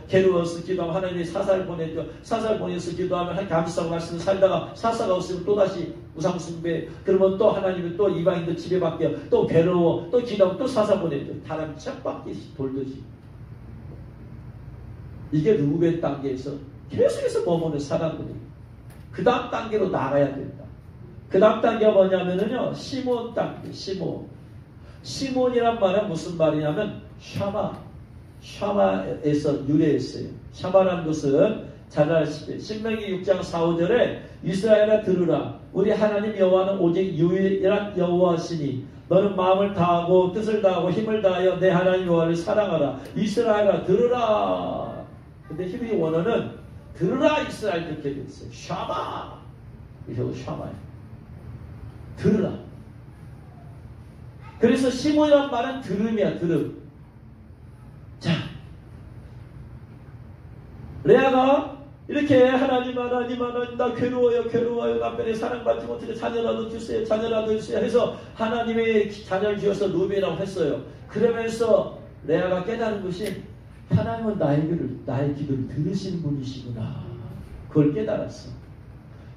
괴로워서 기도하면 하나님이 사사를 보내죠. 사사를 보내서 기도하면 감사하고 말씀을 살다가 사사가 없으면 또다시 우상 숭배. 그러면 또 하나님이 또 이방인들 집에 밖에 또 괴로워 또 기도하면 또 사사 보내죠. 사람이 쳇바퀴씩 돌듯이. 이게 루벤 단계에서 계속해서 머무는 사람들이. 그 다음 단계로 나가야 된다. 그 다음 단계가 뭐냐면요. 시몬 단계. 시몬이란 말은 무슨 말이냐면 샤마에서 유래했어요. 샤마라는 것은 잘 아시죠? 신명기 6장 4, 5절에 이스라엘아 들으라. 우리 하나님 여호와는 오직 유일한 여호와시니 너는 마음을 다하고 뜻을 다하고 힘을 다하여 내 하나님 여호와를 사랑하라. 이스라엘아 들으라. 근데 히브리 원어는 들으라 이스라엘 그렇게 됐어요. 샤마. 이거 샤마예요. 들으라. 그래서 시몬이란 말은 들음이야, 들음. 자, 레아가 이렇게 하나님 나 괴로워요. 남편의 사랑받지 못해 자녀라도 주세요 해서 하나님의 자녀를 주어서 루벤이라고 했어요. 그러면서 레아가 깨달은 것이 하나님은 나의 기도를 들으시는 분이시구나. 그걸 깨달았어.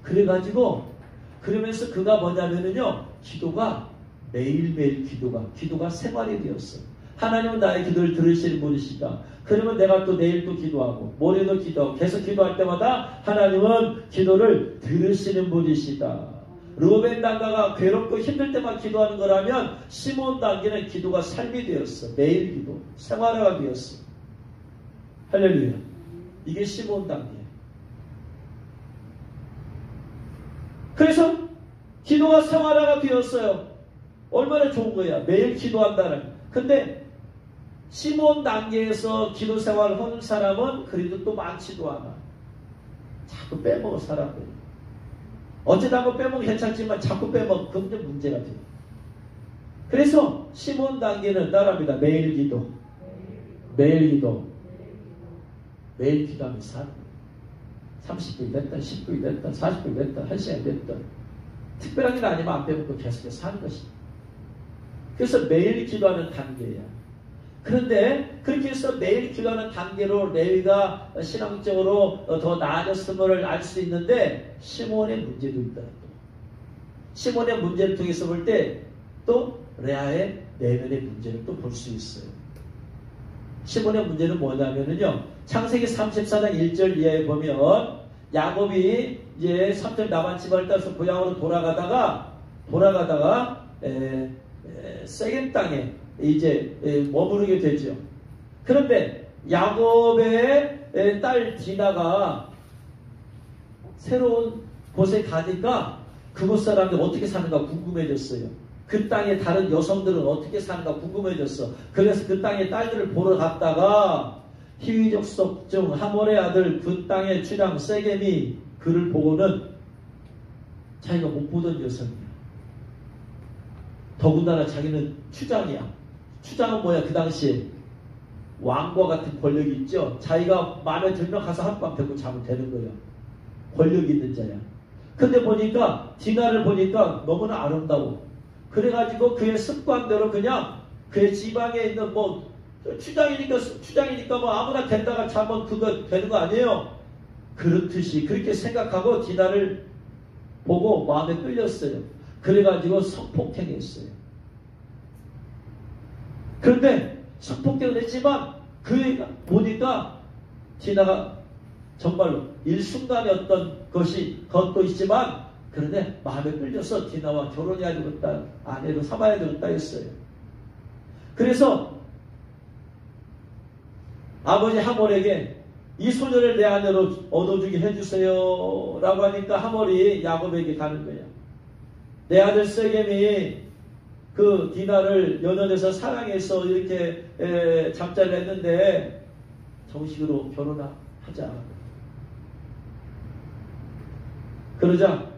그러면서 그가 뭐냐면요, 기도가 매일매일 기도가 생활이 되었어. 하나님은 나의 기도를 들으시는 분이시다. 그러면 내가 또 내일 또 기도하고 모레도 기도하고 계속 기도할 때마다 하나님은 기도를 들으시는 분이시다. 루벤 단계가 괴롭고 힘들 때만 기도하는 거라면 시몬 단계는 기도가 삶이 되었어. 매일 기도, 생활화가 되었어. 할렐루야. 이게 시몬 단계. 그래서 기도가 생활화가 되었어요. 얼마나 좋은 거야. 매일 기도한다는. 근데 시몬 단계에서 기도 생활을 하는 사람은 그래도 또 많지도 않아. 자꾸 빼먹어 사람들이. 어쩌다 한번 빼먹으면 괜찮지만 자꾸 빼먹으면 그건 좀 문제가 돼요. 그래서 시몬 단계는 따라합니다. 매일 기도. 매일 기도하면서 사는 거예요. 30분이 됐든 10분이 됐든 40분이 됐든 1시간이 됐든 특별한 일 아니면 안 빼먹고 계속해서 사는 것입니다. 그래서 매일 기도하는 단계야. 그런데 그렇게 해서 매일 기도하는 단계로 레위가 신앙적으로 더 나아졌음을 알 수 있는데 시몬의 문제도 있더라고요. 시몬의 문제를 통해서 볼 때 또 레아의 내면의 문제를 또 볼 수 있어요. 시몬의 문제는 뭐냐면요. 창세기 34장 1절 이하에 보면 야곱이 이제 3절 남한 집안을 따라서 고향으로 돌아가다가 세겜 땅에 이제 머무르게 되죠. 그런데 야곱의 딸 디나가 새로운 곳에 가니까 그곳 사람들 어떻게 사는가 궁금해졌어요. 그 땅의 다른 여성들은 어떻게 사는가 궁금해졌어. 그래서 그 땅의 딸들을 보러 갔다가 히위 족속 중 하몰의 아들 그 땅의 주장 세겜이 그를 보고는 자기가 못 보던 여성이야. 더군다나 자기는 추장이야. 추장은 뭐야? 그 당시에 왕과 같은 권력이 있죠. 자기가 마음에 들면 가서 한밤 배고 자면 되는 거야. 권력이 있는 자야. 근데 보니까 디나를 보니까 너무나 아름다워. 그래가지고 그의 습관대로 그냥 그의 지방에 있는 뭐 추장이니까 뭐 아무나 된다가 자면 그거 되는 거 아니에요. 그렇듯이 그렇게 생각하고 디나를 보고 마음에 끌렸어요. 그래가지고 성폭행했어요. 그런데 성폭행을 했지만 그 애가 보니까 디나가 정말로 일순간의 어떤 것도 있지만 그런데 마음에 끌려서 디나와 결혼해야 되겠다, 아내로 삼아야 되겠다 했어요. 그래서 아버지 하몰에게 이 소녀를 내 아내로 얻어주게 해주세요 라고 하니까 하몰이 야곱에게 가는 거야. 내 아들 세겜이 그 디나를 연연해서 사랑해서 이렇게 잠자리를 했는데 정식으로 결혼하자. 그러자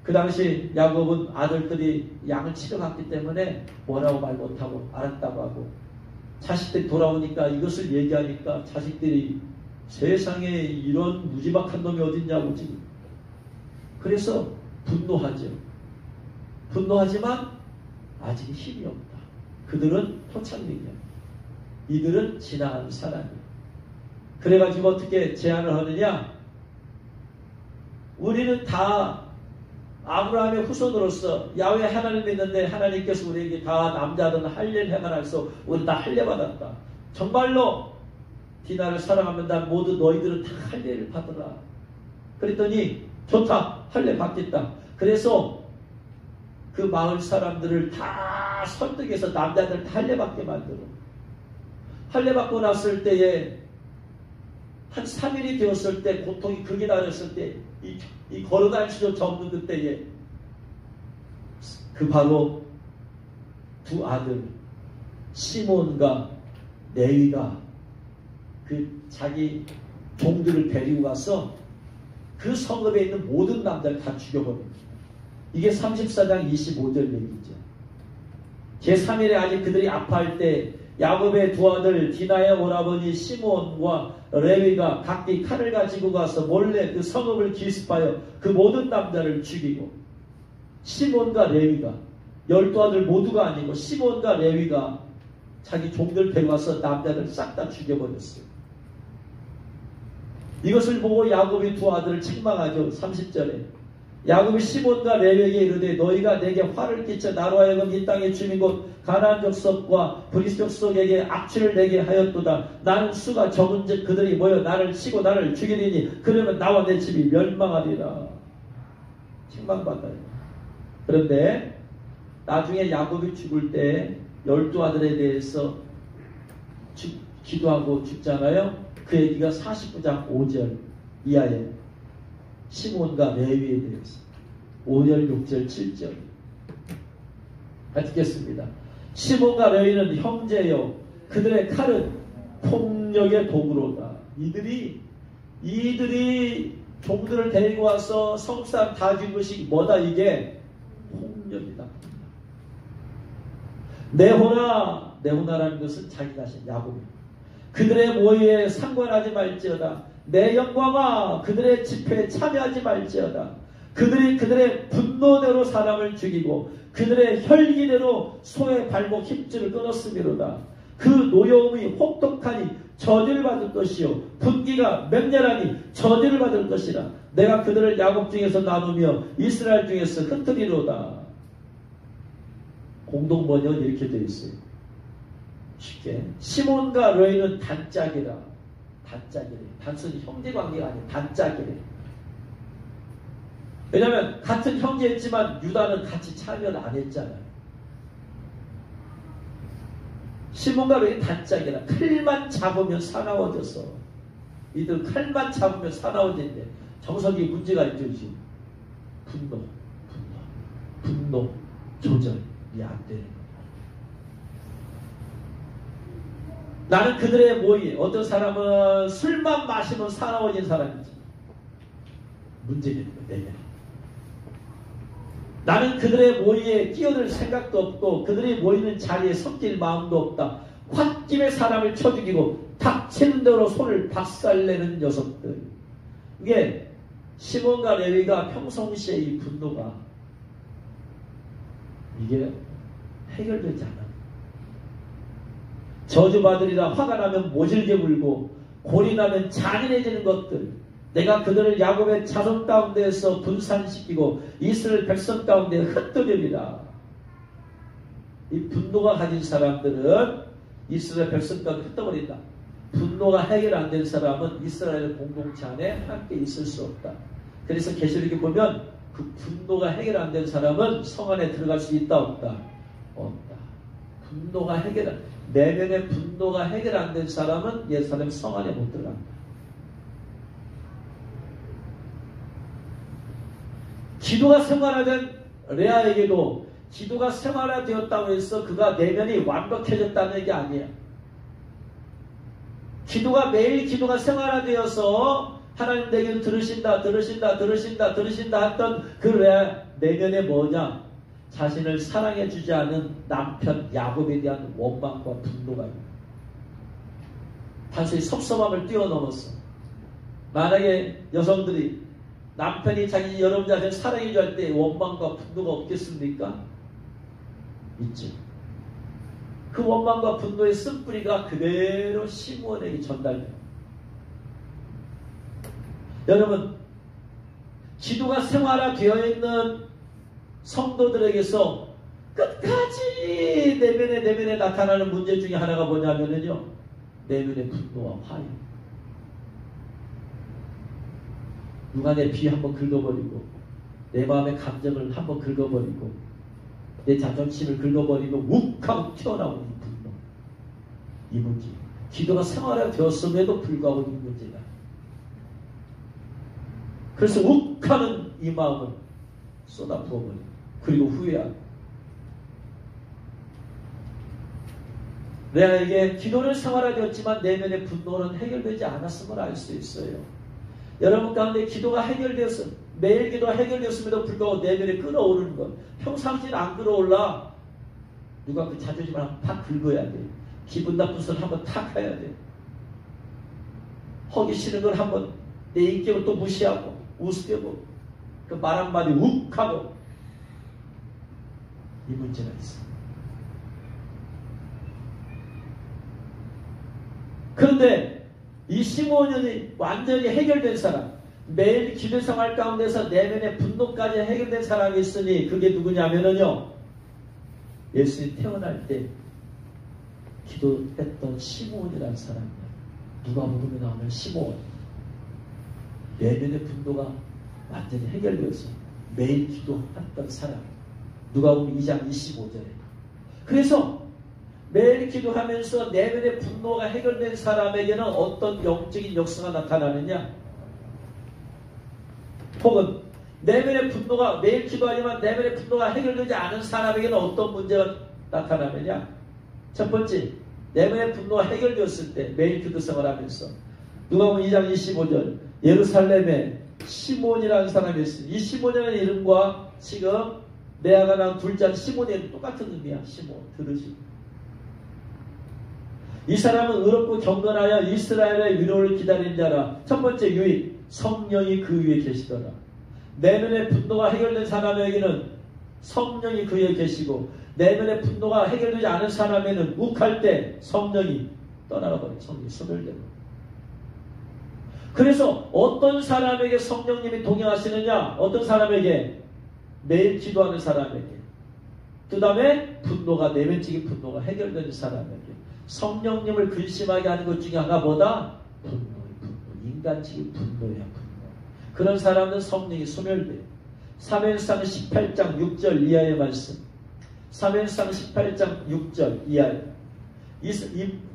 그 당시 야곱은 아들들이 양을 치러갔기 때문에 뭐라고 말 못하고 알았다고 하고, 자식들이 돌아오니까 이것을 얘기하니까 자식들이 세상에 이런 무지막한 놈이 어딨냐고 지금. 그래서 분노하죠. 분노하지만 아직 힘이 없다. 그들은 토착민이야. 이들은 지나간 사람이야. 그래가지고 어떻게 제안을 하느냐? 우리는 다 아브라함의 후손으로서 야훼 하나님 믿는데 하나님께서 우리에게 다 남자든 할례를 행하라서 우리 다 할례 받았다. 정말로 디나를 사랑하면 난 모두 너희들은 다 할례를 받으라. 그랬더니 좋다. 할례 받겠다. 그래서 그 마을 사람들을 다 설득해서 남자들 다 할례 받게 만들어. 할례 받고 났을 때에 한 3일이 되었을 때, 고통이 극이 달했을 때, 이 걸어다닐 수조차 없는 그때에 그 바로 두 아들 시몬과 레위가 그 자기 종들을 데리고 가서 그 성읍에 있는 모든 남자를 다 죽여버립니다. 이게 34장 25절 얘기죠. 제3일에 아직 그들이 아파할 때 야곱의 두 아들 디나의 오라버니 시몬과 레위가 각기 칼을 가지고 가서 몰래 그 성읍을 기습하여 그 모든 남자를 죽이고, 시몬과 레위가 12아들 모두가 아니고 시몬과 레위가 자기 종들 데려와서 남자들 싹 다 죽여버렸어요. 이것을 보고 야곱이 두 아들을 책망하죠. 30절에 야곱이 시몬과 레위에게 이르되 너희가 내게 화를 끼쳐 나로 하여금 이 땅의 주민 곧 가나안 족속과 브리스 족속에게 악취를 내게 하였도다. 나는 수가 적은즉 그들이 모여 나를 치고 나를 죽이리니 그러면 나와 내 집이 멸망하리라. 책망받아요. 그런데 나중에 야곱이 죽을 때 12아들에 대해서 기도하고 죽잖아요. 그 얘기가 49장 5절 이하에 시몬과 레위에 대해서 5절, 6절, 7절 읽겠습니다. 시몬과 레위는 형제요 그들의 칼은 폭력의 도구로다. 이들이 종들을 데리고 와서 성산 다 죽인 것이 뭐다? 이게 폭력이다. 네호나라는 것은 자기 자신 야곱입니다. 그들의 모의에 상관하지 말지어다. 내 영광아 그들의 집회에 참여하지 말지어다. 그들의 분노대로 사람을 죽이고 그들의 혈기대로 소의 발목 힘줄을 끊었으미로다. 그 노여움이 혹독하니 저주를 받을 것이요 분기가 맹렬하니 저주를 받을 것이라. 내가 그들을 야곱 중에서 나누며 이스라엘 중에서 흩트리로다. 공동번역은 이렇게 되어 있어요. 쉽게 시몬과 레위는 단짝이라. 단짝이래. 단순히 형제관계가 아니라 단짝이래. 왜냐하면 같은 형제였지만 유다는 같이 참여를 안 했잖아요. 시몬과 베드로의 단짝이라. 칼만 잡으면 사나워져서. 이들 칼만 잡으면 사나워지는데 정석이 문제가 있죠. 지금 분노 조절이 안 되는 거예요. 나는 그들의 모의. 어떤 사람은 술만 마시면 사나워진 사람이지. 문제는 거예요. 나는 그들의 모의에 끼어들 생각도 없고 그들이 모이는 자리에 섞일 마음도 없다. 홧김에 사람을 쳐 죽이고 닥치는 대로 손을 박살내는 녀석들. 이게 시몬과 레위가 평상시에 이 분노가 이게 해결되지 않아. 저주받으리라. 화가 나면 모질게 울고 골이 나면 잔인해지는 것들. 내가 그들을 야곱의 자손 가운데에서 분산시키고 이스라엘 백성 가운데 흩뜨리리라. 이 분노가 가진 사람들은 이스라엘 백성 가운데 흩어버린다. 분노가 해결 안 된 사람은 이스라엘 공동체 안에 함께 있을 수 없다. 그래서 계시록에 보면 그 분노가 해결 안 된 사람은 성 안에 들어갈 수 있다 없다? 없다. 분노가 내면의 분노가 해결 안 된 사람은 예루살렘 성 안에 못 들어간다. 기도가 생활화된 레아에게도 기도가 생활화되었다고 해서 그가 내면이 완벽해졌다는 얘기 아니에요. 매일 기도가 생활화되어서 하나님 내게는 들으신다 했던 그 레아 내면에 뭐냐? 자신을 사랑해주지 않은 남편 야곱에 대한 원망과 분노가 있다. 단순히 섭섭함을 뛰어넘었어. 만약에 여성들이 남편이 자기 여러분 자신을 사랑해줘야 할 때 원망과 분노가 없겠습니까? 있죠. 그 원망과 분노의 쓴뿌리가 그대로 시몬에게 전달돼요. 여러분, 기도가 생활화되어 있는 성도들에게서 끝까지 내면에 나타나는 문제 중에 하나가 뭐냐면요, 내면의 분노와 화요. 누가 내 비 한번 긁어버리고 내 마음의 감정을 한번 긁어버리고 내 자존심을 긁어버리고 욱하고 튀어나오는 이 분노, 이 문제. 기도가 생활화되었음에도 불구하고 이 문제다. 그래서 욱하는 이 마음을 쏟아부어버리고 그리고 후회하고. 내게 기도는 생활화되었지만 내면의 분노는 해결되지 않았음을 알 수 있어요. 여러분 가운데 기도가 해결되었음, 매일 기도가 해결되었음에도 불구하고 내면에 끓어오르는 것. 평상시는 안 끓어올라. 누가 그 자존심을 한번 탁 긁어야 돼. 기분 나쁜 소리 한번 탁 해야 돼. 허기 싫은 걸 한번 내 인격을 또 무시하고 우습게고 그 말 한마디 욱하고. 이 문제가 있어. 그런데 이 시몬이 완전히 해결된 사람, 매일 기도 생활 가운데서 내면의 분노까지 해결된 사람이 있으니 그게 누구냐면요, 예수님이 태어날 때 기도했던 시몬이라는 사람이에요. 누가복음에 나오는 시몬. 내면의 분노가 완전히 해결되었어요. 매일 기도했던 사람. 누가복음 2장 25절에. 그래서 매일 기도하면서 내면의 분노가 해결된 사람에게는 어떤 영적인 역사가 나타나느냐? 혹은 내면의 분노가 매일 기도하지만 내면의 분노가 해결되지 않은 사람에게는 어떤 문제가 나타나느냐? 첫 번째, 내면의 분노가 해결되었을 때 매일 기도 생활하면서 누가복음 2장 25절 예루살렘에 시몬이라는 사람이 있어요. 이 시몬이라는 이름과 지금 레아가 낳은 둘째 시몬의 이름 똑같은 의미야. 시몬. 들으시고. 이 사람은 의롭고 경건하여 이스라엘의 위로를 기다리는 자라. 첫 번째 유익, 성령이 그 위에 계시더라. 내면의 분노가 해결된 사람에게는 성령이 그 위에 계시고, 내면의 분노가 해결되지 않은 사람에는 욱할 때 성령이 떠나가 버려요. 성령이 소멸되고. 그래서 어떤 사람에게 성령님이 동행하시느냐? 어떤 사람에게? 매일 기도하는 사람에게. 그 다음에 분노가, 내면적인 분노가 해결되는 사람에게. 성령님을 근심하게 하는 것 중에 하나가 뭐다? 분노. 인간적인 분노야, 분노. 그런 사람은 성령이 소멸돼요. 사무엘상 18장 6절 이하의 말씀. 사무엘상 18장 6절 이하에.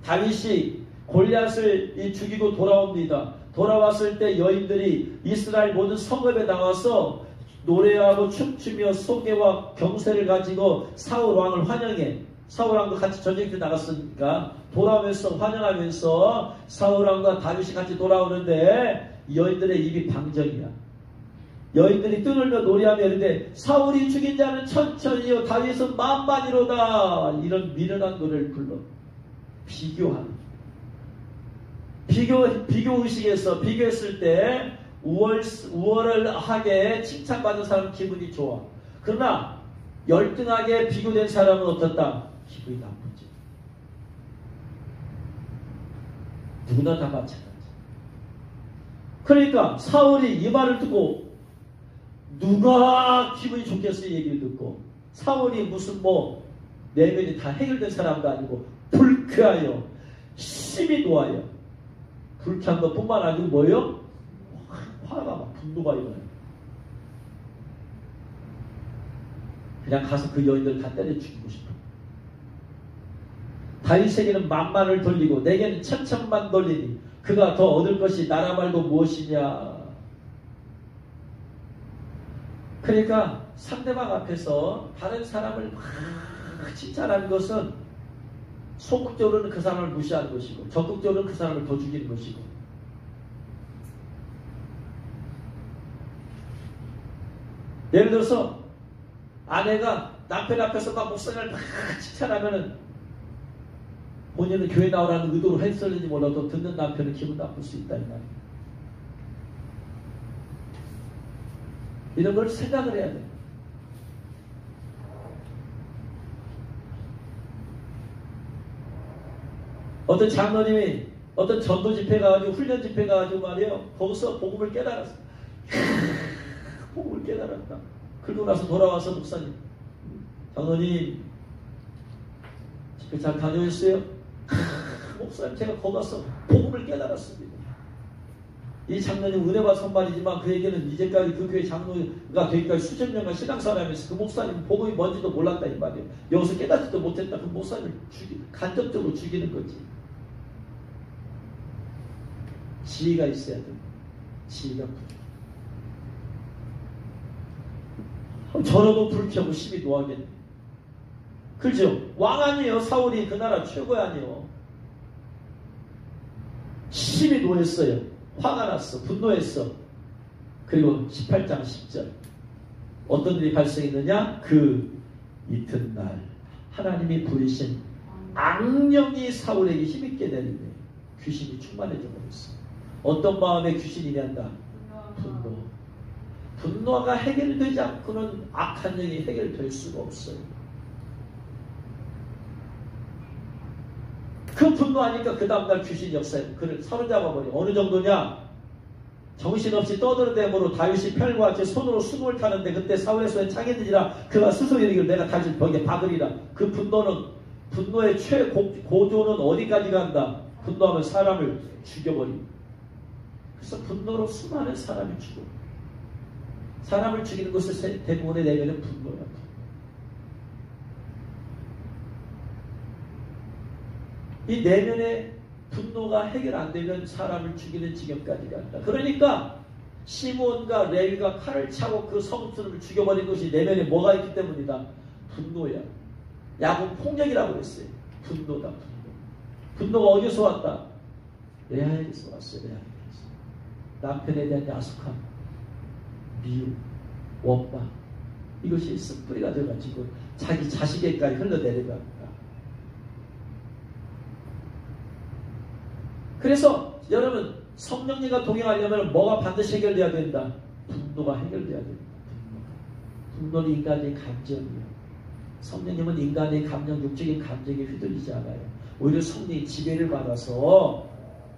다윗이 골리앗을 죽이고 돌아옵니다. 돌아왔을 때 여인들이 이스라엘 모든 성읍에 나와서 노래하고 춤추며 소개와 경세를 가지고 사울 왕을 환영해. 사울 왕도 같이 전쟁터 나갔으니까 돌아오면서 환영하면서 사울 왕과 다윗이 같이 돌아오는데 여인들의 입이 방정이야. 여인들이 뜨늘며 노래하며 이르되 사울이 죽인 자는 천천히요 다윗은 만만이로다. 이런 미련한 노래를 불러. 비교하는. 비교의식에서 비교했을 때 우월을 하게 칭찬받는 사람은 기분이 좋아. 그러나 열등하게 비교된 사람은 어떻다? 기분이 나쁘지. 누구나 다 마찬가지. 그러니까 사울이 이 말을 듣고 누가 기분이 좋겠어? 이 얘기를 듣고 사울이 무슨 내면이 다 해결된 사람도 아니고 불쾌하여 심히 놓아요. 불쾌한 것뿐만 아니고 뭐예요? 화가 막 분노가 일어나요. 그냥 가서 그 여인들 다 때려 죽이고 싶어. 다윗에게는 만만을 돌리고 내게는 천천만 돌리니 그가 더 얻을 것이 나라 말고 무엇이냐. 그러니까 상대방 앞에서 다른 사람을 막 칭찬하는 것은 소극적으로는 그 사람을 무시하는 것이고 적극적으로는 그 사람을 더 죽이는 것이고. 예를 들어서 아내가 남편 앞에서 막 목사님을 막 칭찬하면은 본인은 교회 나오라는 의도로 했을지 몰라도 듣는 남편은 기분 나쁠 수 있다 이 말이에요. 이런 걸 생각을 해야 돼. 어떤 장로님이 어떤 전도 집회 가가지고 훈련 집회 가가지고 말이에요. 거기서 복음을 깨달았어. 복음을 깨달았다. 그러고 나서 돌아와서 목사님, 장로님 집회 잘 다녀오셨어요? 목사님 제가 거기 가서 복음을 깨달았습니다. 이 장로님 은혜와 선발이지만 그에게는 이제까지 그 교회 장로가 되기까지 수천 년간 신앙생활하면서 그 목사님 복음이 뭔지도 몰랐다 이 말이에요. 여기서 깨닫지도 못했다. 그 목사님을 간접적으로 죽이는 거지. 지혜가 있어야 돼. 지혜가 부족. 저러도 불쾌하고 심히 노하겠네. 그렇죠? 왕 아니에요. 사울이 그 나라 최고 아니에요. 심히 노했어요. 화가 났어. 분노했어. 그리고 18장 10절 어떤 일이 발생했느냐? 그 이튿날 하나님이 부리신 악령이 사울에게 힘있게 내리네. 귀신이 충만해져 버렸어. 어떤 마음에 귀신이 난다? 분노. 분노가 해결되지 않고는 악한 영이 해결될 수가 없어요. 그 분노하니까 그 다음날 귀신 역사에 그를 사로잡아버려. 어느 정도냐? 정신없이 떠들어대므로 다윗이 편과 같이 손으로 수금을 타는데 그때 사울의 손에 창이 드지라 그가 스스로 이르기를 내가 다시 벽에 박으리라. 그 분노의 최고조는 어디까지 간다? 분노하면 사람을 죽여버립니다. 그래서 분노로 수많은 사람이 죽어. 사람을 죽이는 것을 대부분의 내면은 분노야. 이 내면의 분노가 해결 안 되면 사람을 죽이는 지경까지 간다. 그러니까 시므온과 레위가 칼을 차고 그 성스름을 죽여버린 것이 내면에 뭐가 있기 때문이다. 분노야. 야곱 폭력이라고 그랬어요. 분노다. 분노가 어디서 왔다? 레아에게서 왔어요. 레아에게서. 남편에 대한 야속함, 미움, 원망 이것이 습뿌리가 돼가지고 자기 자식에까지 흘러내려간다. 그래서 여러분 성령님과 동행하려면 뭐가 반드시 해결돼야 된다? 분노가 해결돼야 된다. 분노는 인간의 감정이에요. 성령님은 인간의 감정, 육적인 감정에 휘둘리지 않아요. 오히려 성령의 지배를 받아서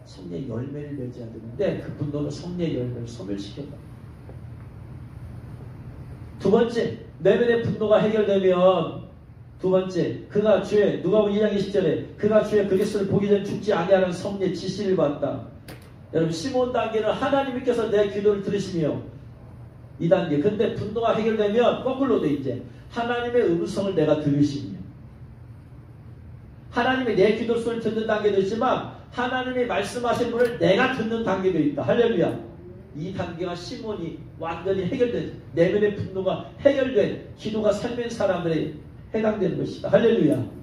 성령의 열매를 맺어야 되는데 그 분노는 성령의 열매를 소멸시켜요. 두 번째, 내면의 분노가 해결되면 두 번째, 그가 주의 누가복음 2장 20절에 그가 주의 그리스도를 보기 전에 죽지 아니하는 성령의 지시를 받다. 여러분 시몬 단계는 하나님께서 내 기도를 들으시며 이 단계. 근데 분노가 해결되면 거꾸로 돼 이제 하나님의 음성을 내가 들으시며 하나님이 내 기도 소리를 듣는 단계도 있지만 하나님이 말씀하신 분을 내가 듣는 단계도 있다. 할렐루야. 이 단계가 시몬이 완전히 해결된, 내면의 분노가 해결된 기도가 살면 사람들에 해당되는 것이다. 할렐루야.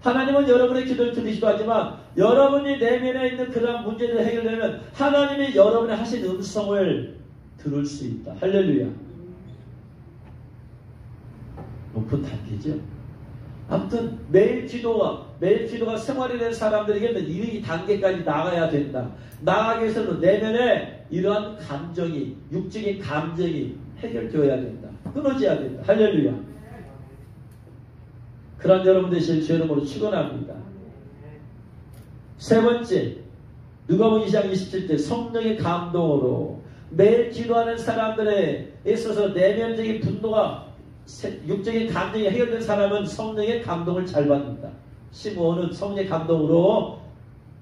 하나님은 여러분의 기도를 들으시기도 하지만 여러분이 내면에 있는 그러한 문제들이 해결되면 하나님이 여러분의 하신 음성을 들을 수 있다. 할렐루야. 높은 단계죠. 아무튼 매일 기도가 생활이 된 사람들에게는 이 단계까지 나가야 된다. 나가기 위해서는 내면에 이러한 감정이, 육적인 감정이 해결되어야 된다. 끊어져야 된다. 할렐루야. 그런 여러분 되실 주 이름으로 축원합니다. 세 번째, 누가복음 2장 27절 성령의 감동으로 매일 기도하는 사람들에 있어서 내면적인 분노가 육적인 감정이 해결된 사람은 성령의 감동을 잘 받는다. 시므온은 성령의 감동으로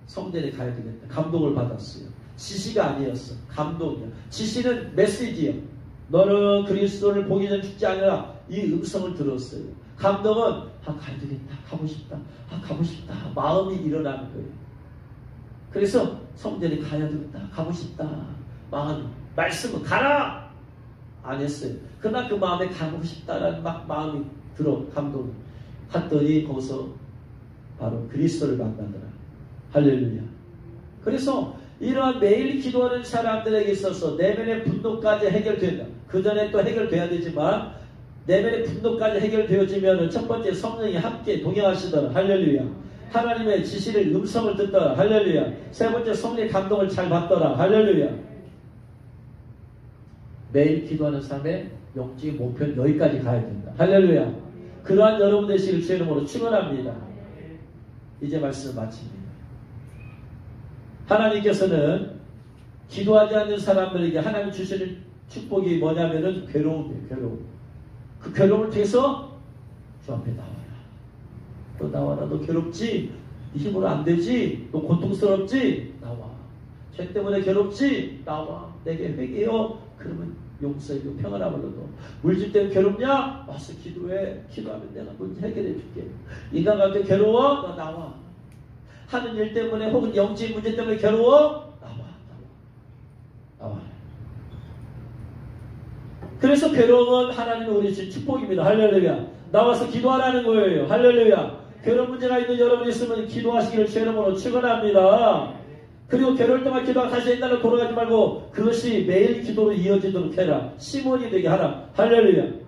성전에 가야 되겠다. 감동을 받았어요. 지시가 아니었어. 감동이야. 지시는 메시지야. 너는 그리스도를 보기 전 죽지 않으라. 이 음성을 들었어요. 감동은 가야 되겠다. 가고 싶다. 가고 싶다. 마음이 일어나는 거예요. 그래서 성전에 가야 되겠다. 가고 싶다. 마음이. 말씀은 가라! 안 했어요. 그러나 그 마음에 가고 싶다라는 마음이 들어, 감동이. 갔더니 거기서 바로 그리스도를 만나더라. 할렐루야. 그래서 이러한 매일 기도하는 사람들에게 있어서 내면의 분노까지 해결된다. 그 전에 또 해결돼야 되지만 내면의 분노까지 해결되어지면 첫 번째 성령이 함께 동행하시더라. 할렐루야. 하나님의 지시를 음성을 듣더라. 할렐루야. 세 번째 성령의 감동을 잘 받더라. 할렐루야. 매일 기도하는 삶의 영적인 목표는 여기까지 가야 된다. 할렐루야. 그러한 여러분 되시길 주의 이름으로 축원합니다. 이제 말씀을 마칩니다. 하나님께서는 기도하지 않는 사람들에게 하나님 주시는 축복이 뭐냐면은 괴로움이에요. 괴로움. 그 괴로움을 통해서 주 앞에 나와라. 너 나와라. 너 괴롭지? 네 힘으로 안 되지? 너 고통스럽지? 나와. 죄 때문에 괴롭지? 나와. 내게 회개요. 그러면 용서해주고 평안함을 얻어. 물질 때문에 괴롭냐? 와서 기도해. 기도하면 내가 문제 해결해 줄게. 인간 관계 괴로워? 너 나와. 하는 일 때문에 혹은 영적인 문제 때문에 괴로워? 나와. 그래서 괴로움은 하나님의 우리 주신 축복입니다. 할렐루야. 나와서 기도하라는 거예요. 할렐루야. 괴로운 문제가 있는 여러분이 있으면 기도하시기를 주의 이름으로 축원합니다. 그리고 괴로울 때만 기도하고 다시 옛날로 돌아가지 말고 그것이 매일 기도로 이어지도록 해라. 시몬이 되게 하라. 할렐루야.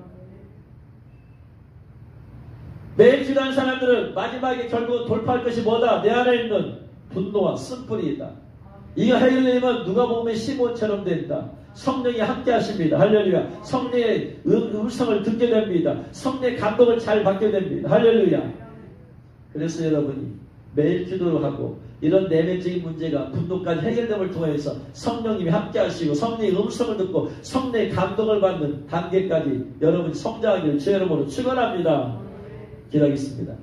매일 기도하는 사람들은 마지막에 결국 돌파할 것이 뭐다? 내 안에 있는 분노와 쓴뿌리이다. 이거 해결되면 누가 보면 시몬처럼 된다. 성령이 함께 하십니다. 할렐루야. 성령의 음성을 듣게 됩니다. 성령의 감동을 잘 받게 됩니다. 할렐루야. 그래서 여러분이 매일 기도를 하고 이런 내면적인 문제가 분노까지 해결됨을 통해서 성령님이 함께 하시고 성령의 음성을 듣고 성령의 감동을 받는 단계까지 여러분이 성장하기를 주의 이름으로 축원합니다. 기도하겠습니다.